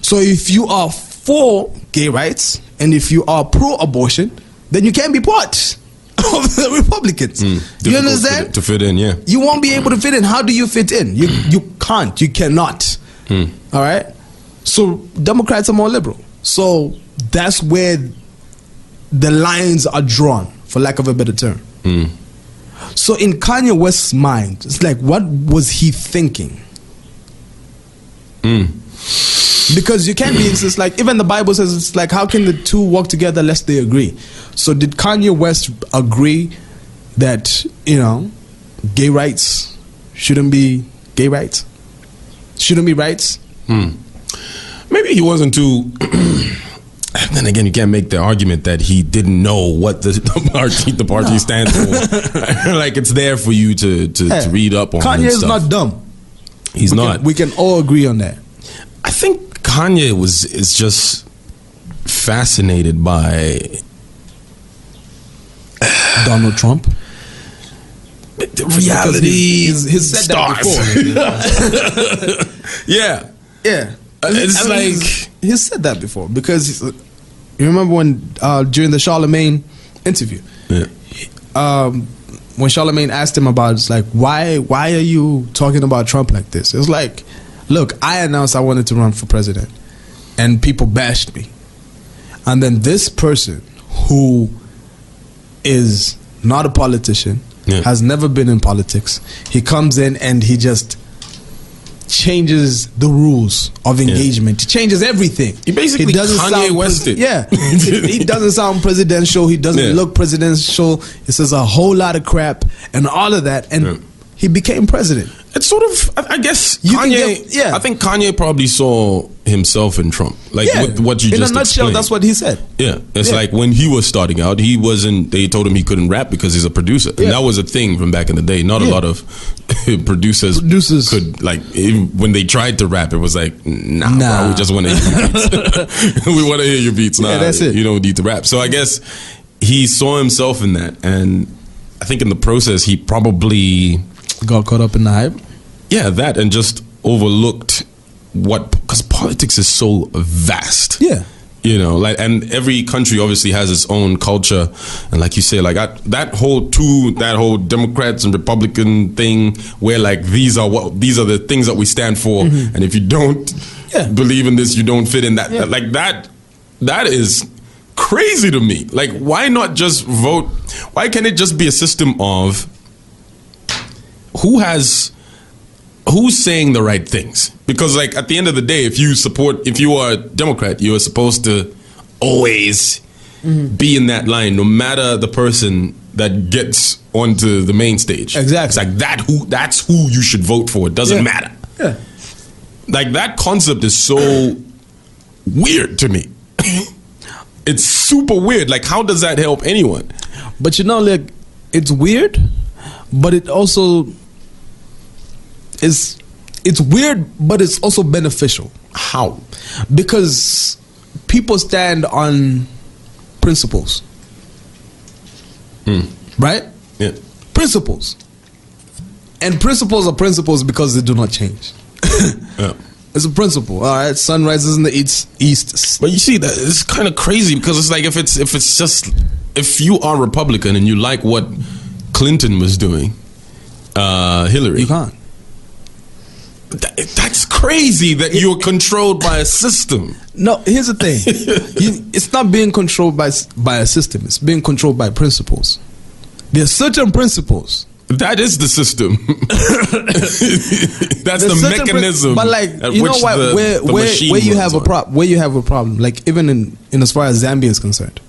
So if you are for gay rights and if you are pro-abortion, then you can't be part of the Republicans. You understand? To fit in, yeah. You won't be able to fit in. How do you fit in? You can't. You cannot. All right. So Democrats are more liberal. So that's where the lines are drawn, for lack of a better term. So in Kanye West's mind, it's like, what was he thinking? Because you can't be, it's like, even the Bible says, it's like, how can the two walk together lest they agree? So did Kanye West agree that, you know, gay rights shouldn't be gay rights? Shouldn't be rights? Maybe he wasn't too... Then again, you can't make the argument that he didn't know what the party stands for. Like, it's there for you to read up on. Kanye is not dumb. He's not. We can all agree on that. I think Kanye is just fascinated by Donald Trump. The reality. He's said that before. Yeah. It's like he said that before, because you remember when during the Charlemagne interview, when Charlemagne asked him about, it's like, why are you talking about Trump like this? It was like, look, I announced I wanted to run for president and people bashed me, and then this person who is not a politician, has never been in politics, he comes in and he just changes the rules of engagement. He changes everything. He basically Kanye Wested. Yeah. He doesn't sound presidential. He doesn't look presidential. He says a whole lot of crap and all of that. And he became president. It's sort of, I guess, Kanye. I think Kanye probably saw himself in Trump. Like with what you just explained. In a nutshell, that's what he said. Yeah. It's like when he was starting out, they told him he couldn't rap because he's a producer. And that was a thing from back in the day. Not a lot of producers could, like, even when they tried to rap, it was like, nah. Bro, we just want to hear your beats. We want to hear your beats. Nah, that's it. You don't need to rap. So I guess he saw himself in that. And I think in the process, he probably got caught up in the hype. Yeah, that, and just overlooked because politics is so vast. Yeah. You know, like, and every country obviously has its own culture, and like you say, like that whole Democrats and Republican thing, where like these are the things that we stand for, and if you don't believe in this, you don't fit in that. Like that is crazy to me. Like, why not just vote? Why can't it just be a system of who's saying the right things? Because like at the end of the day, if you are a Democrat, you are supposed to always be in that line, no matter the person that gets onto the main stage. Exactly. It's like that's who you should vote for. It doesn't matter. Yeah. Like that concept is so weird to me. It's super weird. Like, how does that help anyone? But you know, like, it's weird, but it also it's weird, but it's also beneficial. How? Because people stand on principles. Right? Yeah. Principles. And principles are principles because they do not change. Yeah. It's a principle. All right, sun rises in the east. But you see, that it's kind of crazy because it's like if you are Republican and you like what Clinton was doing, Hillary, you can't. That's crazy that you're controlled by a system. No, here's the thing. It's not being controlled by a system. It's being controlled by principles. There are certain principles. That is the system. That's the mechanism. But like, you know what? Where you have a problem, like even in as far as Zambia is concerned,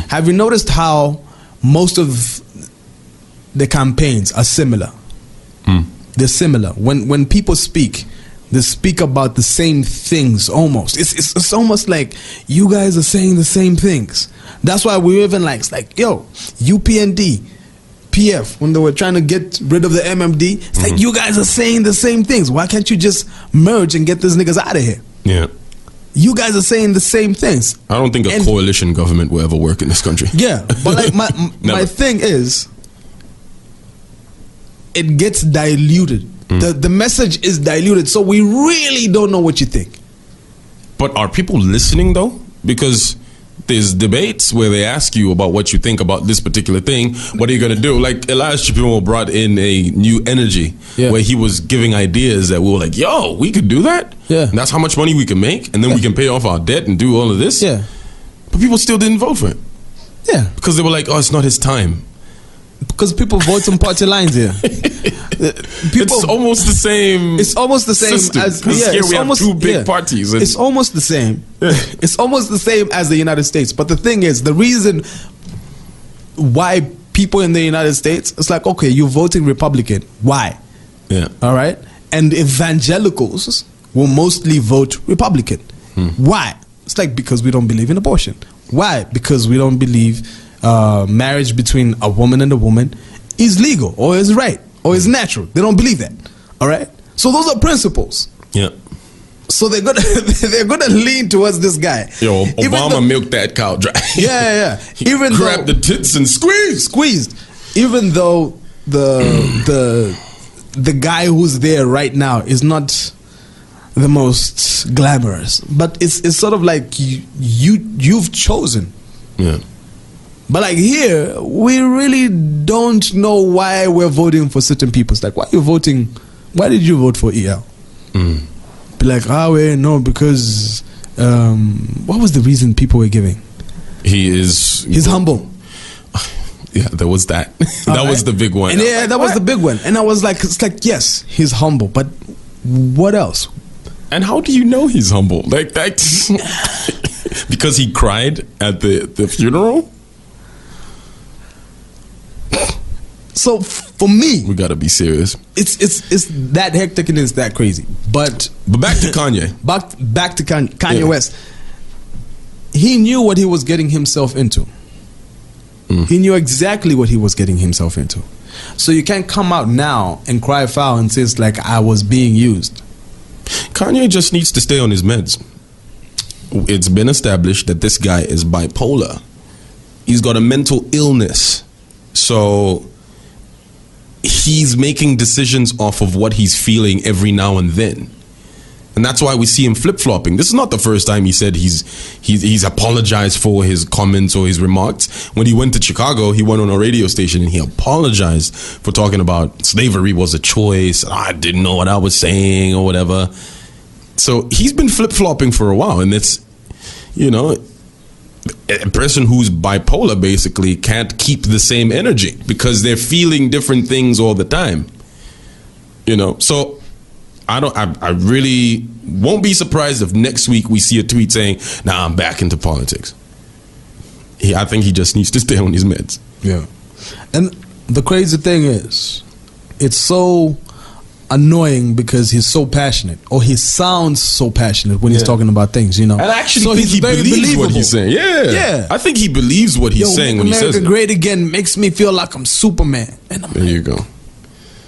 have you noticed how most of the campaigns are similar? They're similar. When people speak, they speak about the same things almost. It's almost like you guys are saying the same things. That's why we even it's like, yo, UPND, PF, when they were trying to get rid of the MMD, it's like you guys are saying the same things. Why can't you just merge and get these niggas out of here? Yeah. You guys are saying the same things. I don't think a coalition government will ever work in this country. Yeah, but like my thing is, it gets diluted. The message is diluted, so we really don't know what you think. But are people listening though? Because there's debates where they ask you about what you think about this particular thing. What are you going to do? Like Elias Chipimo brought in a new energy where he was giving ideas that we were like, yo, we could do that? Yeah. And that's how much money we can make, and then we can pay off our debt and do all of this? Yeah. But people still didn't vote for it. Yeah. Because they were like, oh, it's not his time. Because people vote some party lines here. It's almost the same. It's almost the same system, as here we have two big parties. It's almost the same. It's almost the same as the United States. But the thing is, the reason why people in the United States, it's like, okay, you're voting Republican. Why? Yeah. All right. And evangelicals will mostly vote Republican. Why? It's like, because we don't believe in abortion. Why? Because we don't believe marriage between a woman and a woman is legal or is right or is natural. They don't believe that. All right. So those are principles. Yeah. So they're gonna lean towards this guy. Yo, Obama milked that cow dry. Yeah. Even grabbed the tits and squeezed. Even though the guy who's there right now is not the most glamorous, but it's sort of like you've chosen. Yeah. But like here, we really don't know why we're voting for certain people. It's like, why did you vote for EL? Be like, no, because what was the reason people were giving? He's humble. Yeah, there was that. That was the big one. And that was the big one. And I was like, it's like, yes, he's humble, but What else? And how do you know he's humble? Like that's because he cried at the funeral? So for me, we gotta be serious. It's that hectic and it's that crazy. But back to Kanye. Back to Kanye West. He knew what he was getting himself into. He knew exactly what he was getting himself into. So you can't come out now and cry foul and say it's like I was being used. Kanye just needs to stay on his meds. It's been established that this guy is bipolar. He's got a mental illness. So he's making decisions off of what he's feeling every now and then. And that's why we see him flip-flopping. This is not the first time he said he's apologized for his comments or his remarks. When he went to Chicago, he went on a radio station and he apologized for talking about slavery was a choice. I didn't know what I was saying or whatever. So he's been flip-flopping for a while. And it's, you know, a person who's bipolar basically can't keep the same energy because they're feeling different things all the time. You know, so I really won't be surprised if next week we see a tweet saying, "Nah, I'm back into politics." I think he just needs to stay on his meds. Yeah. And the crazy thing is, it's so annoying because he's so passionate, or he sounds so passionate when he's talking about things, you know. And I actually think he believes what he's saying. Yeah. I think he believes what he's saying when he says it. America Great Again makes me feel like I'm Superman. And I'm there you go.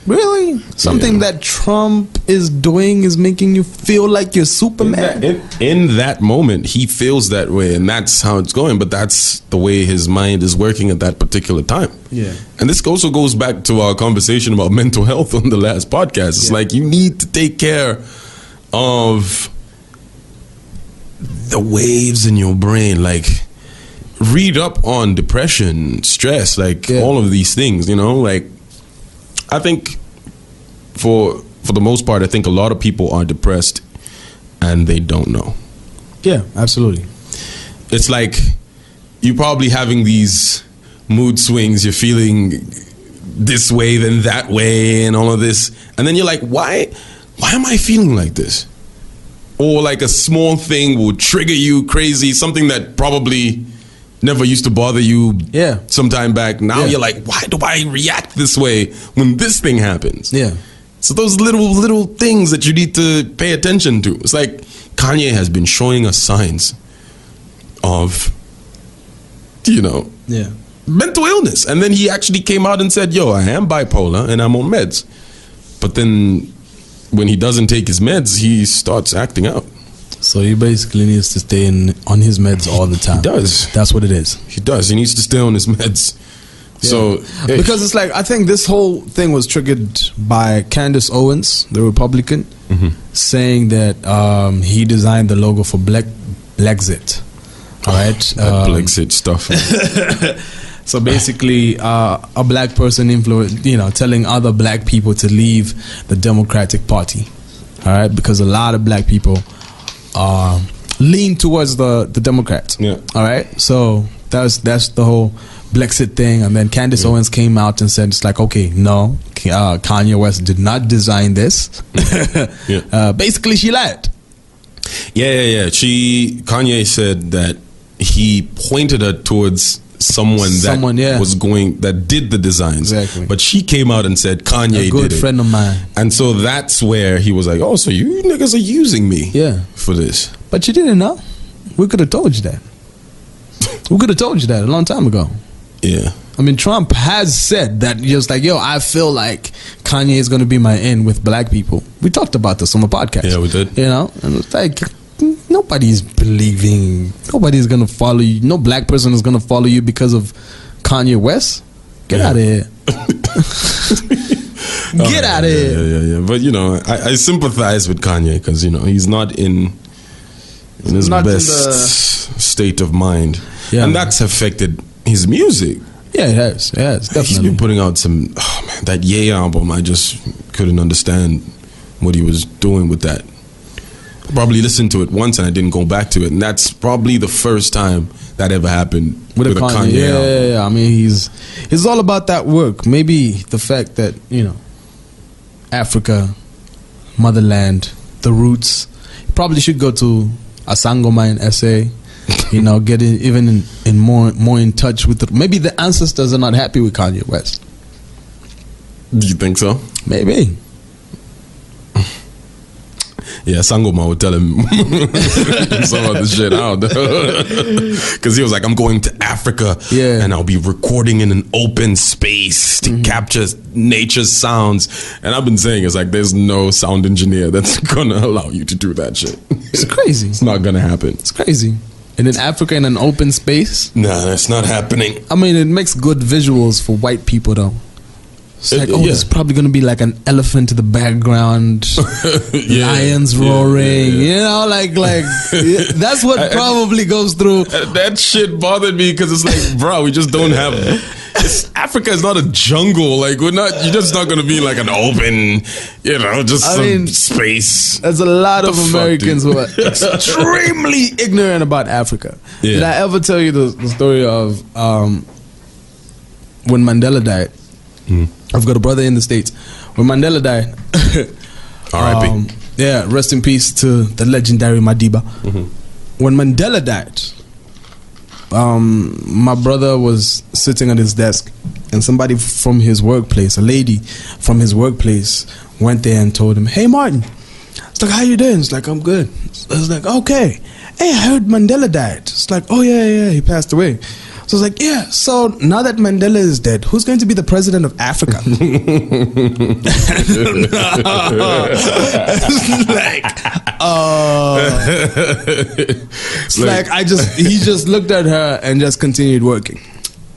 Really? Something that Trump is doing is making you feel like you're Superman? In that moment, he feels that way, and that's how it's going. But that's the way his mind is working at that particular time. Yeah. And this also goes back to our conversation about mental health on the last podcast. It's like you need to take care of the waves in your brain. Like, read up on depression, stress, like all of these things, you know, like. I think for the most part, I think a lot of people are depressed and they don't know. Yeah, absolutely. It's like you're probably having these mood swings. You're feeling this way, then that way, and all of this. And then you're like, why am I feeling like this? Or like a small thing will trigger you crazy, something that probably never used to bother you some time back. Now you're like, why do I react this way when this thing happens? Yeah. So those little things that you need to pay attention to. It's like Kanye has been showing us signs of, you know, mental illness. And then he actually came out and said, yo, I am bipolar and I'm on meds. But then when he doesn't take his meds, he starts acting out. So he basically needs to stay on his meds all the time. He does. That's what it is. He does. He needs to stay on his meds. Yeah. So because it's like, I think this whole thing was triggered by Candace Owens, the Republican, saying that he designed the logo for Brexit. All right, that Brexit stuff. So basically, a black person telling other black people to leave the Democratic Party. All right, because a lot of black people lean towards the Democrats. Yeah. All right. So that's the whole Brexit thing. And then Candace Owens came out and said, it's like, okay, no, Kanye West did not design this. Basically, she lied. Yeah. Kanye said that he pointed her towards someone that did the designs. Exactly. But she came out and said Kanye did it. A good friend of mine. And so that's where he was like, oh, so you niggas are using me for this. But you didn't know. We could have told you that. We could have told you that a long time ago. Yeah. I mean, Trump has said that, just like, yo, I feel like Kanye is going to be my end with black people. We talked about this on the podcast. Yeah, we did. You know? And it's like, nobody's going to follow you. No black person is going to follow you because of Kanye West. Get out of here. Get out of here. Yeah. But, you know, I sympathize with Kanye because, you know, he's not in his best state of mind. Yeah, and that's affected his music. Yeah, it has. Definitely. He's been putting out that Ye album. I just couldn't understand what he was doing with that. I probably listened to it once and I didn't go back to it, and that's probably the first time that ever happened with a Kanye album. Yeah. I mean, he's all about that work. Maybe the fact that, you know, Africa motherland, the roots. You probably should go to a Sangoma in SA. You know, get in more in touch with it. Maybe the ancestors are not happy with Kanye West. Do you think so? Maybe. Yeah, Sangoma would tell him some of the shit out. Because he was like, I'm going to Africa and I'll be recording in an open space to capture nature's sounds. And I've been saying, it's like, there's no sound engineer that's going to allow you to do that shit. It's crazy. It's not going to happen. It's crazy. And in Africa, in an open space? Nah, that's not happening. I mean, it makes good visuals for white people, though. It's like, there's probably going to be like an elephant in the background, lions roaring, you know, like that's what probably goes through. That shit bothered me because it's like, bro, we just don't have. Africa is not a jungle. Like, you're just not going to be like an open, you know, just some space. There's a lot of Americans who are extremely ignorant about Africa. Yeah. Did I ever tell you the story of when Mandela died? I've got a brother in the States. When Mandela died, R.I.P. Yeah, rest in peace to the legendary Madiba. When Mandela died, my brother was sitting at his desk, and somebody from his workplace, a lady from his workplace, went there and told him, "Hey, Martin." It's like, "How you doing?" It's like, "I'm good." I was like, "Okay." "Hey, I heard Mandela died." It's like, "Oh yeah, he passed away." So I was like, "Yeah, so now that Mandela is dead, who's going to be the president of Africa?" He just looked at her and just continued working.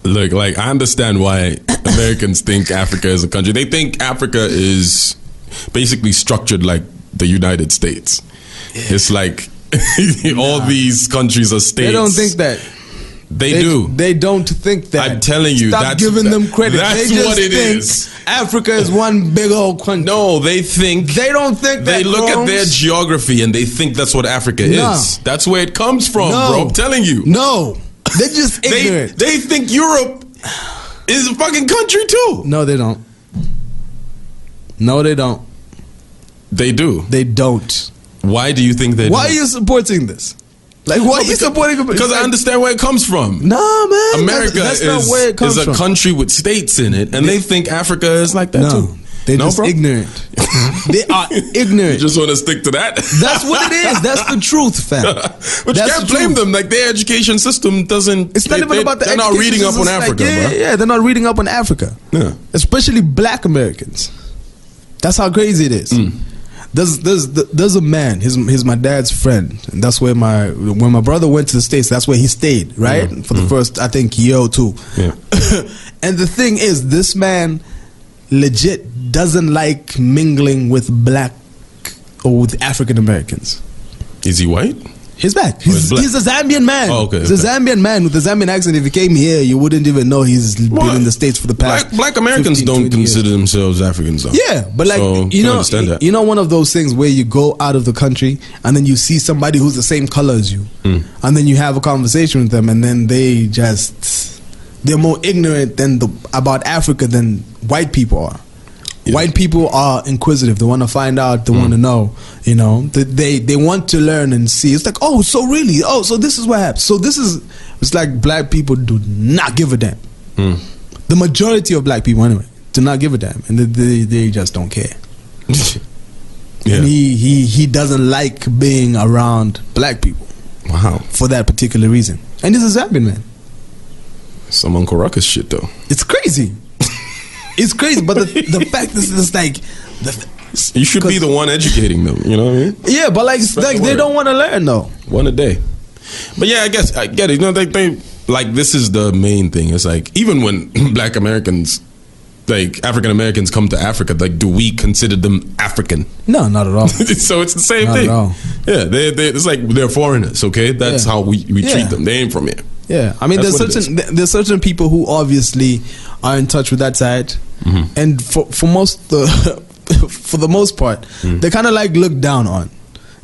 Look, like, I understand why Americans think Africa is a country. They think Africa is basically structured like the United States. Yeah. It's like all these countries are states. They don't think that. They do. They don't think that. I'm telling you. Stop giving them credit. That's they just what it think is. Africa is one big old country. No, they think. They don't think that. They look at their geography and they think that's what Africa is. That's where it comes from, bro. I'm telling you. No. They're just ignorant. They think Europe is a fucking country too. No, they don't. No, they don't. They do. They don't. Why do you think they do? Why are you supporting this? Like, why are you supporting it? Because I understand where it comes from. No, man. America that's not where it comes is a from. country with states in it, and they think Africa is like that too. They're just ignorant. They are ignorant. You just want to stick to that? That's what it is. That's the truth, fam. But you can't blame them. Like, their education system doesn't. It's not even about the. They're not reading up on Africa, bro. Yeah, they're not reading up on Africa. Yeah, especially Black Americans. That's how crazy it is. There's a man. He's my dad's friend, and that's where when my brother went to the States, that's where he stayed, right, for the first, I think, year or two. Yeah. And the thing is, this man legit doesn't like mingling with Black or with African Americans. Is he white? He's black. He's a Zambian man. Oh, okay. He's a Zambian man with a Zambian accent. If he came here, you wouldn't even know he's been in the States for the past. Black Americans 15, don't consider themselves Africans, though. Yeah, but like, so, you know, one of those things where you go out of the country and then you see somebody who's the same color as you, and then you have a conversation with them, and then they're more ignorant about Africa than white people are. Yeah. White people are inquisitive. They want to find out. They want to know. You know, they want to learn and see. It's like, oh, so really? Oh, so this is what happens. So it's like Black people do not give a damn. The majority of Black people, anyway, do not give a damn, and they just don't care. Yeah. And he doesn't like being around Black people. Wow. For that particular reason. And this is happening, man. Some Uncle Ruckus shit, though. It's crazy. It's crazy, but the fact is, it's like you should be the one educating them. You know what I mean? Yeah, but like they don't want to learn though. One a day. But yeah, I guess I get it. You know, they like, this is the main thing. It's like, even when Black Americans, like African Americans, come to Africa, like, do we consider them African? No, not at all. So it's the same not thing. At all. Yeah, it's like they're foreigners. Okay, that's how we treat them. They ain't from here. Yeah, I mean, there's certain people who obviously are in touch with that side, and for the most part, they're kind of like looked down on.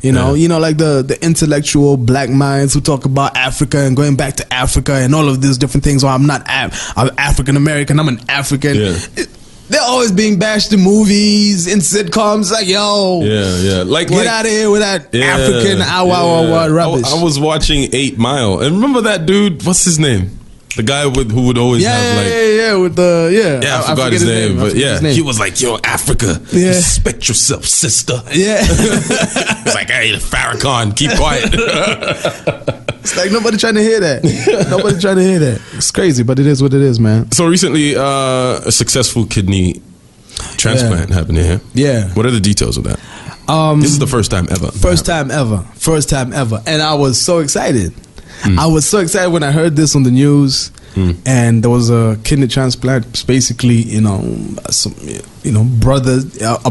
You know, like the intellectual Black minds who talk about Africa and going back to Africa and all of these different things. Oh, I'm African American. I'm an African. Yeah. they're always being bashed in movies, in sitcoms. Like, yo, get out of here with that African rubbish. I was watching 8 Mile, and remember that dude? What's his name? The guy who would always have like I forgot his name, but he was like, yo, Africa, respect yourself, sister. It's like, hey, Farrakhan, keep quiet. It's like nobody trying to hear that. It's crazy, but it is what it is, man. So recently, a successful kidney transplant happened here. Yeah. What are the details of that? This is the first time ever. First time ever, and I was so excited. I was so excited when I heard this on the news, and there was a kidney transplant. Basically, a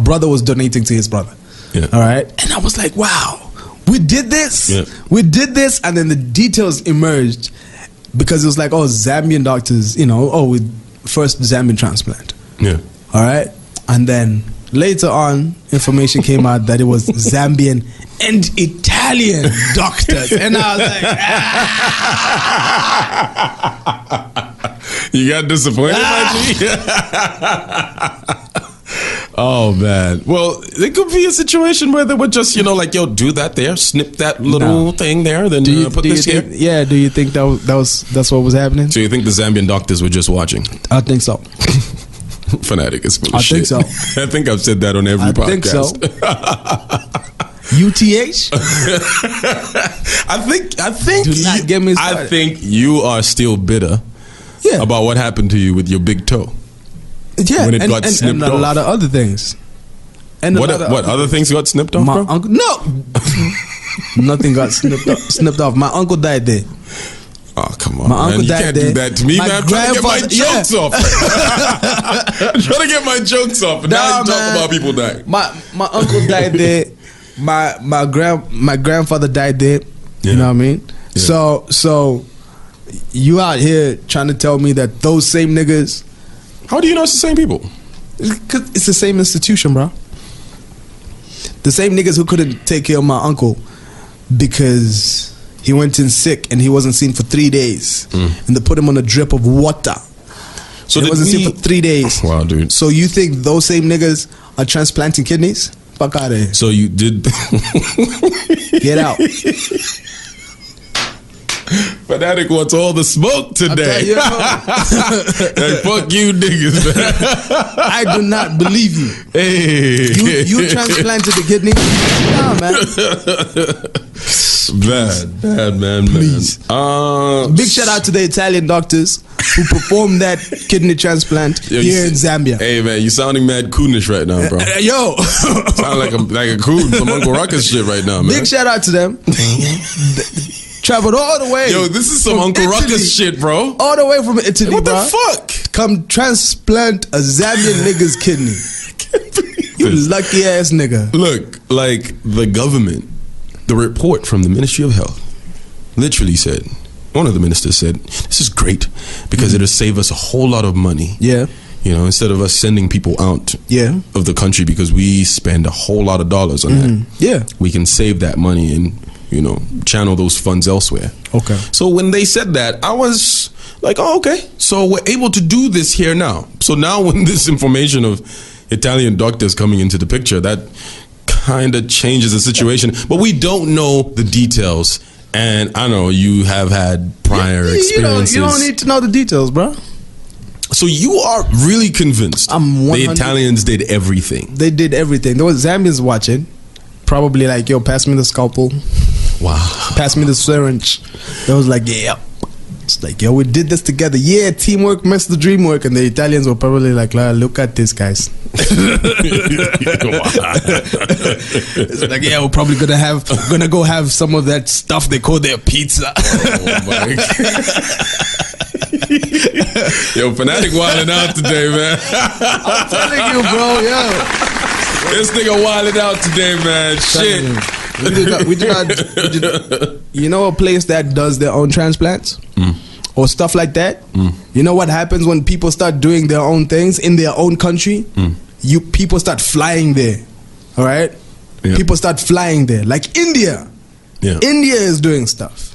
brother was donating to his brother. Yeah. All right, and I was like, wow, we did this. Yeah. We did this, and then the details emerged because it was like, Zambian doctors, with first Zambian transplant. Yeah. All right, and then later on, information came out that it was Zambian and Italian doctors. And I was like, You got disappointed, my G? Oh, man. Well, it could be a situation where they would just, do that there, snip that little thing there, then put this here. Yeah, do you think that's what was happening? So you think the Zambian doctors were just watching? I think so. Fanatik is full of shit. I think so. I think I've said that on every podcast. I think so. UTH? I think do not get me started. I think you are still bitter about what happened to you with your big toe. Yeah, when it got snipped off. And a lot of other things. And what other things got snipped off, my bro? Uncle, no. Nothing got snipped off. My uncle died there. Oh, come on, my uncle man. You died can't there. do that to me, man. I'm trying to get my jokes off. I'm trying to get my jokes off. And now you talk about people dying. My uncle died there. My grandfather died there. Yeah. You know what I mean? Yeah. So you out here trying to tell me that those same niggas... How do you know it's the same people? Because it's the same institution, bro. The same niggas who couldn't take care of my uncle because he went in sick and he wasn't seen for 3 days. And they put him on a drip of water. So he wasn't seen for 3 days. Wow, dude. So you think those same niggas are transplanting kidneys? Fuck out of here. So you did... Get out. Fanatik wants all the smoke today. Like, fuck you niggas, man. I do not believe you. Hey. You transplanted the kidney? Nah, man. Bad, man. Please. Big shout out to the Italian doctors who performed that kidney transplant here in Zambia. Hey, man, you sounding mad coonish right now, bro. Yo. Sound like a coon, some Uncle Ruckus shit right now, man. Big shout out to them. Traveled all the way. Yo, this is some Uncle Ruckus shit, bro. All the way from Italy, what bro. What the fuck? Come transplant a Zambian nigga's kidney. You lucky ass nigga. Look, like the government, the report from the Ministry of Health literally said, one of the ministers said, this is great because it'll save us a whole lot of money. Yeah. You know, instead of us sending people out of the country because we spend a whole lot of dollars on that. Yeah. We can save that money and, channel those funds elsewhere. Okay. So when they said that, I was like, oh, okay. So we're able to do this here now. So now when this information of Italian doctors coming into the picture, that kind of changes the situation. But we don't know the details. And I know you have had prior experiences. You don't need to know the details, bro. So you are really convinced the Italians did everything? They did everything. There was Zambians watching. Probably like, yo, pass me the scalpel. Wow. Pass me the syringe. They was like, yeah. It's like, yo, we did this together. Yeah, teamwork makes the dream work. And the Italians were probably like, look at this, guys. It's like, yeah, we're probably gonna go have some of that stuff they call their pizza. Oh my God. Yo, Fanatik wilding out today, man. I'm telling you, bro, yo. This nigga wilding out today, man. Shit. We did not. You know a place that does their own transplants? Or stuff like that? You know what happens when people start doing their own things in their own country? People start flying there. All right? People start flying there. Like India. India is doing stuff.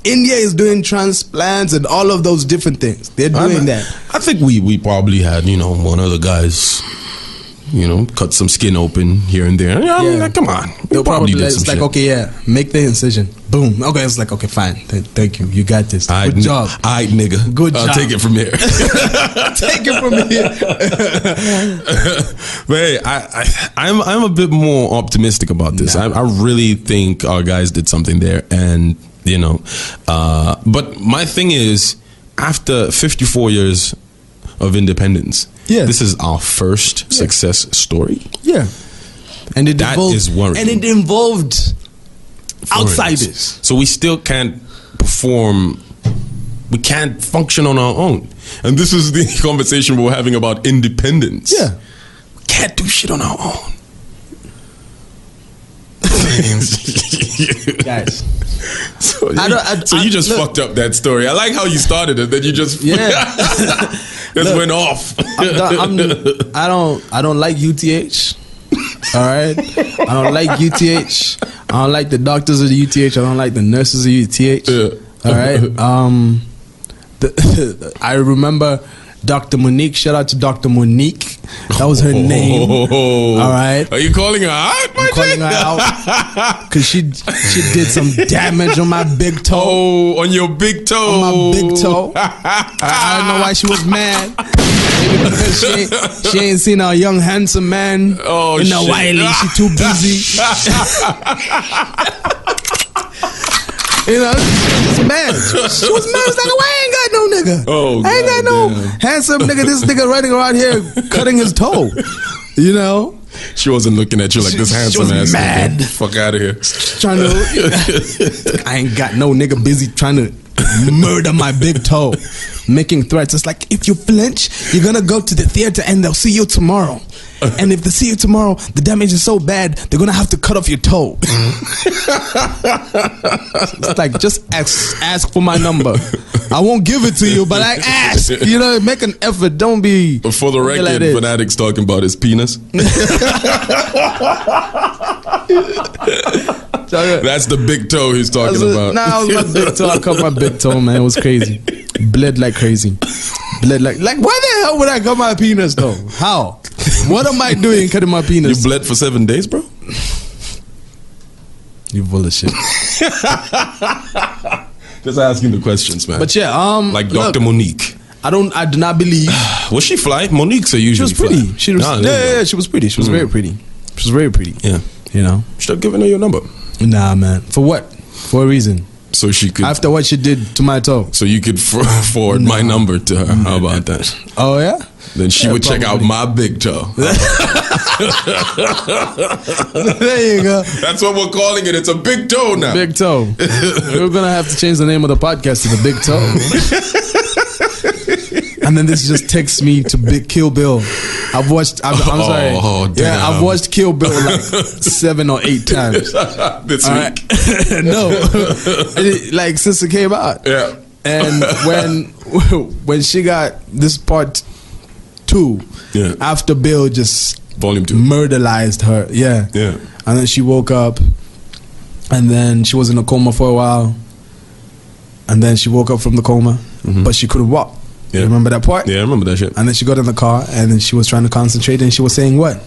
India is doing transplants and all of those different things. They're doing that. I think we probably had, one of the guys, cut some skin open here and there. I mean, like, come on. They'll probably did it's like, shit. Okay, yeah, make the incision. Boom. Okay, it's like, okay, fine. Thank you. You got this. Good job. All right, nigga. Good job. I'll take it from here. Take it from here. But hey, I'm a bit more optimistic about this. I really think our guys did something there, and but my thing is, after 54 years of independence, this is our first success story. Yeah, and it is worrying. And it involved outsiders, so we still can't perform. We can't function on our own, and this is the conversation we're having about independence. Yeah, we can't do shit on our own, guys. So you just fucked up that story. I like how you started it, then you just went off. I don't like UTH. All right, I don't like UTH. I don't like the doctors of the UTH. I don't like the nurses of UTH. All right. I remember Dr. Monique. Shout out to Dr. Monique. That was her name. All right. Are you calling her out? I'm calling her out because she did some damage on my big toe. Oh, on your big toe. On my big toe. I don't know why she was mad. Maybe because she ain't seen a young handsome man in a while. She too busy. She was mad. She was mad. It's like, I ain't got no nigga. I ain't got no handsome nigga. This nigga running around here cutting his toe. She wasn't looking at you like this handsome ass mad. Nigga. Fuck out of here. Trying to. I ain't got no nigga busy trying to murder my big toe, making threats. It's like, if you flinch, you're gonna go to the theater and they'll see you tomorrow. And if they see you tomorrow, the damage is so bad, they're gonna have to cut off your toe. It's like, just ask for my number. I won't give it to you, but I ask. Make an effort. Don't be. But for the record, like Fanatik's talking about his penis. That's the big toe he's talking about. Nah, it was my big toe. I cut my big toe, man. It was crazy. Bled like crazy. Bled like why the hell would I cut my penis though? How? What am I doing cutting my penis? You bled for 7 days, bro? You full of shit. Just asking the questions, man. But yeah, like Dr. Monique. I do not believe. Was she fly? Monique's usually She was pretty. Fly. She was she was pretty. She was very pretty. She was very pretty. Yeah. Should have given her your number. Nah, man. For what? For a reason. So she could. After what she did to my toe. So you could forward my number to her. How about that? Oh, yeah? Then she would check out my big toe. There you go. That's what we're calling it. It's a big toe now. Big toe. We're going to have to change the name of the podcast to The Big Toe. And then this just takes me to Big Kill Bill. I'm sorry. Oh, damn. Yeah, I've watched Kill Bill like 7 or 8 times. This week? No. Like, since it came out. Yeah. And when she got this part 2, after Bill just Volume 2 murderized her. Yeah. And then she woke up, and then she was in a coma for a while, and then she woke up from the coma, but she couldn't walk. You remember that part? Yeah, I remember that shit. And then she got in the car, and then she was trying to concentrate, and she was saying what?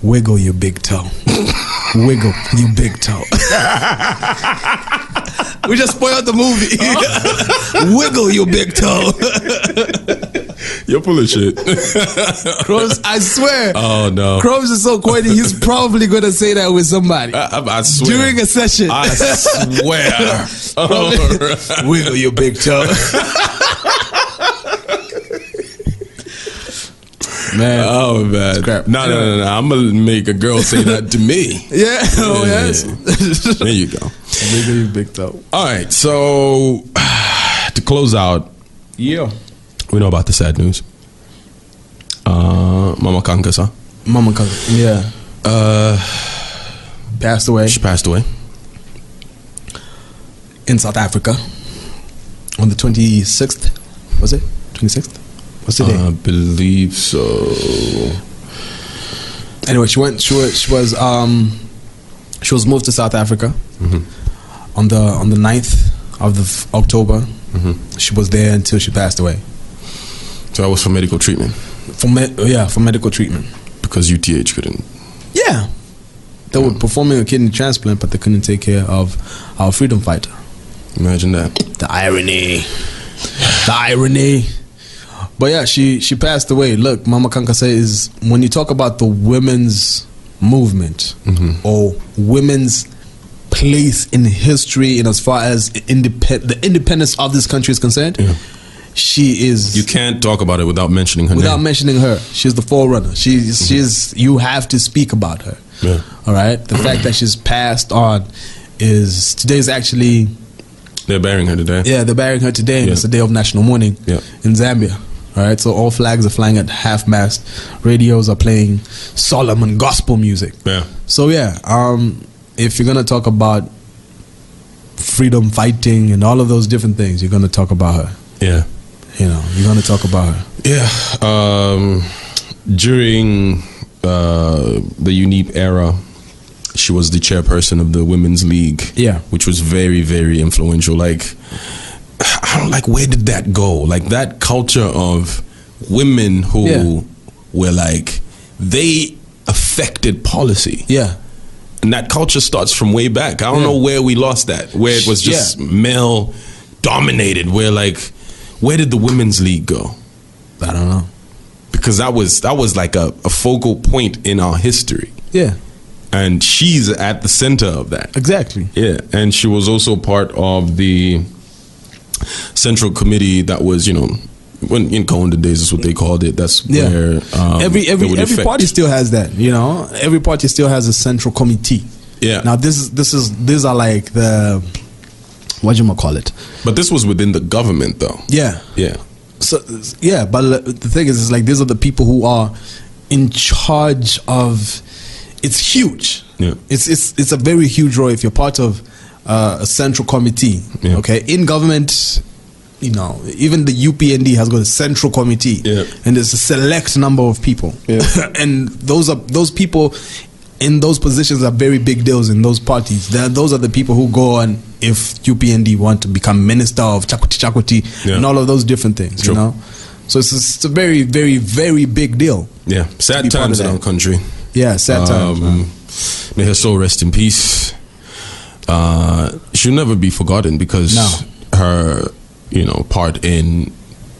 Wiggle your big toe. Wiggle your big toe. We just spoiled the movie. Wiggle your big toe. You're full of shit. Chromez, I swear. Oh, no. Chromez is so corny, he's probably going to say that with somebody. I swear. During a session. I swear. Wiggle your big toe. Man. Oh, man. No. I'm going to make a girl say that to me. Yeah. Oh, yes. There you go. Wiggle your big toe. All right. So, to close out. Yeah. We know about the sad news. Mama Kankasa. Mama Kankasa. Yeah. Passed away. She passed away. In South Africa. On the 26th. Was it? 26th? What's the day? I believe so. Anyway, she was moved to South Africa on the 9th of October. She was there until she passed away. So that was for medical treatment? For medical treatment. Because UTH couldn't? Yeah. They were performing a kidney transplant, but they couldn't take care of our freedom fighter. Imagine that. The irony. The irony. But yeah, she passed away. Look, Mama Kankase is, when you talk about the women's movement or women's place in history and as far as the independence of this country is concerned, she is... You can't talk about it without mentioning her name. Without mentioning her. She's the forerunner. She's you have to speak about her. Yeah. All right? The fact that she's passed on is... Today's actually... They're burying her today. Yeah, they're burying her today, and it's the day of national mourning in Zambia. All right, so all flags are flying at half-mast. Radios are playing solemn and gospel music. Yeah. So yeah, if you're gonna talk about freedom fighting and all of those different things, you're gonna talk about her. Yeah. You know, you're gonna talk about her. Yeah. During the UNIP era, she was the chairperson of the Women's League. Yeah. Which was very, very influential. Like, I don't like, where did that go? Like, that culture of women who were like, they affected policy. Yeah. And that culture starts from way back. I don't know where we lost that, where it was just male dominated, where like, where did the Women's League go? I don't know. Because that was like a focal point in our history. Yeah. And she's at the center of that. Exactly. Yeah. And she was also part of the central committee that was, you know, when in Kaunda days is what they called it. That's where every party still has that. You know, every party still has a central committee. Yeah. Now these are like the, what you call it? But this was within the government, though. Yeah. Yeah. So yeah, but the thing is like these are the people who are in charge of. It's huge. Yeah. It's a very huge role if you're part of a central committee. Yeah. Okay, in government, you know, even the UPND has got a central committee, and there's a select number of people, and those people in those positions are very big deals in those parties. Those are the people who go on if UPND want to become minister of Chakwati and all of those different things. True. You know, so it's a very, very, very big deal. Yeah, sad times in our country. Yeah, sad times. May her soul rest in peace. She'll never be forgotten because her, you know, part in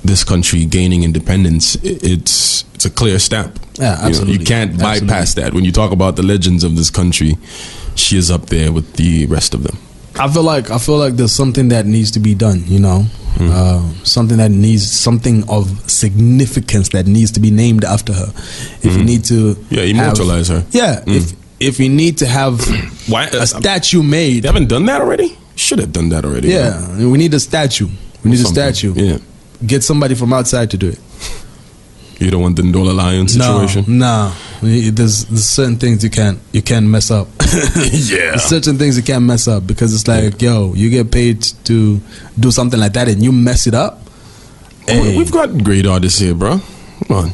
this country gaining independence, it's a clear stamp. Yeah, absolutely. You can't bypass that. When you talk about the legends of this country, she is up there with the rest of them. I feel like there's something that needs to be done. You know, something of significance that needs to be named after her. If you need to, immortalize her. Yeah, if you need to have a statue made, they haven't done that already. Should have done that already. Yeah, we need a statue. We need a statue. Yeah, get somebody from outside to do it. You don't want the Ndola Lion situation? No. There's certain things you can't mess up. Yeah. There's certain things you can't mess up because it's like, you get paid to do something like that and you mess it up. Hey. We've got great artists here, bro. Come on.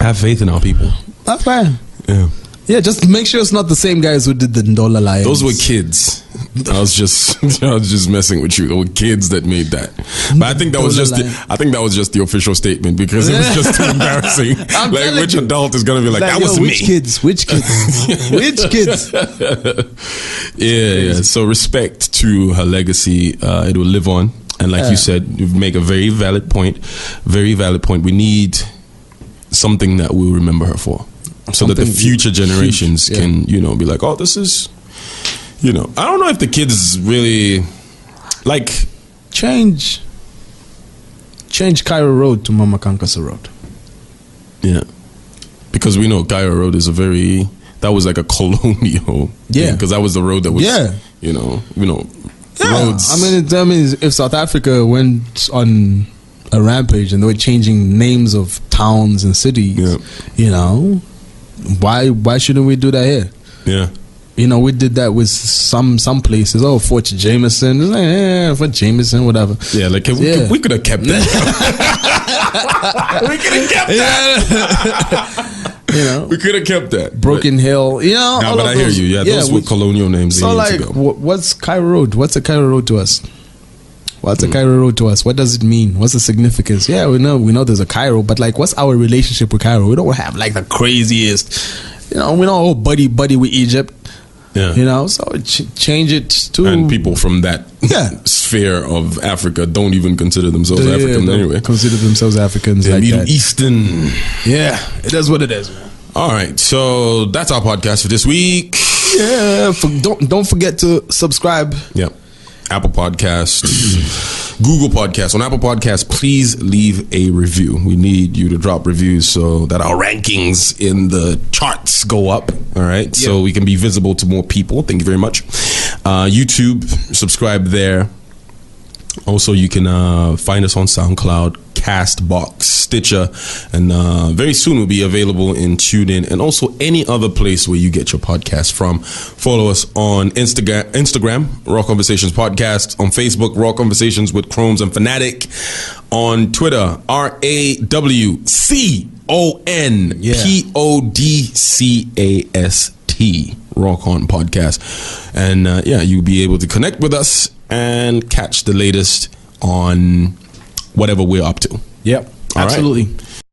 Have faith in our people. That's fine. Yeah. Yeah, just make sure it's not the same guys who did the Ndola Lions. Those were kids. I was just messing with you. There were kids that made that. But I think that was just the official statement because it was just too embarrassing. Like, which adult is gonna be like, that was me? Which kids? Which kids? Yeah. So respect to her legacy. It will live on. And like you said, you make a very valid point. Very valid point. We need something that we'll remember her for. So that the future generations can, you know, be like, oh, this is, you know, I don't know if the kids really like change Cairo Road to Mama Kankasa Road. Yeah, because we know Cairo Road is that was like a colonial thing, because that was the road that was you know roads. I mean, if South Africa went on a rampage and they were changing names of towns and cities, you know, why shouldn't we do that here? Yeah. You know, we did that with some places. Oh, Fort Jameson. It's like, Fort Jameson, whatever. Yeah, like we could have kept that. We could have kept that. You know, we could have kept that. Broken Hill. You know, but I hear you. Yeah, those were colonial names. So like, what's Cairo Road? What's a Cairo Road to us? What's a Cairo Road to us? What does it mean? What's the significance? Yeah, we know there's a Cairo, but like, what's our relationship with Cairo? We don't have like the craziest, you know, we're not all buddy with Egypt. Yeah. You know, so change it to... And people from that sphere of Africa don't even consider themselves African anyway. Consider themselves Africans like Middle that. Eastern. Yeah, it is what it is, man. All right, so that's our podcast for this week. Yeah, don't forget to subscribe. Yep. Apple Podcasts, Google Podcasts. On Apple Podcasts, please leave a review. We need you to drop reviews so that our rankings in the charts go up. All right, so we can be visible to more people. Thank you very much. YouTube, subscribe there. Also, you can find us on SoundCloud, Castbox, Stitcher, and very soon we'll be available in TuneIn and also any other place where you get your podcast from. Follow us on Instagram, Raw Conversations Podcast, on Facebook, Raw Conversations with Chromez and Fanatik, on Twitter, RAWCONPODCAST, Rawcon Podcast, and you'll be able to connect with us and catch the latest on whatever we're up to. Yep, absolutely. Right.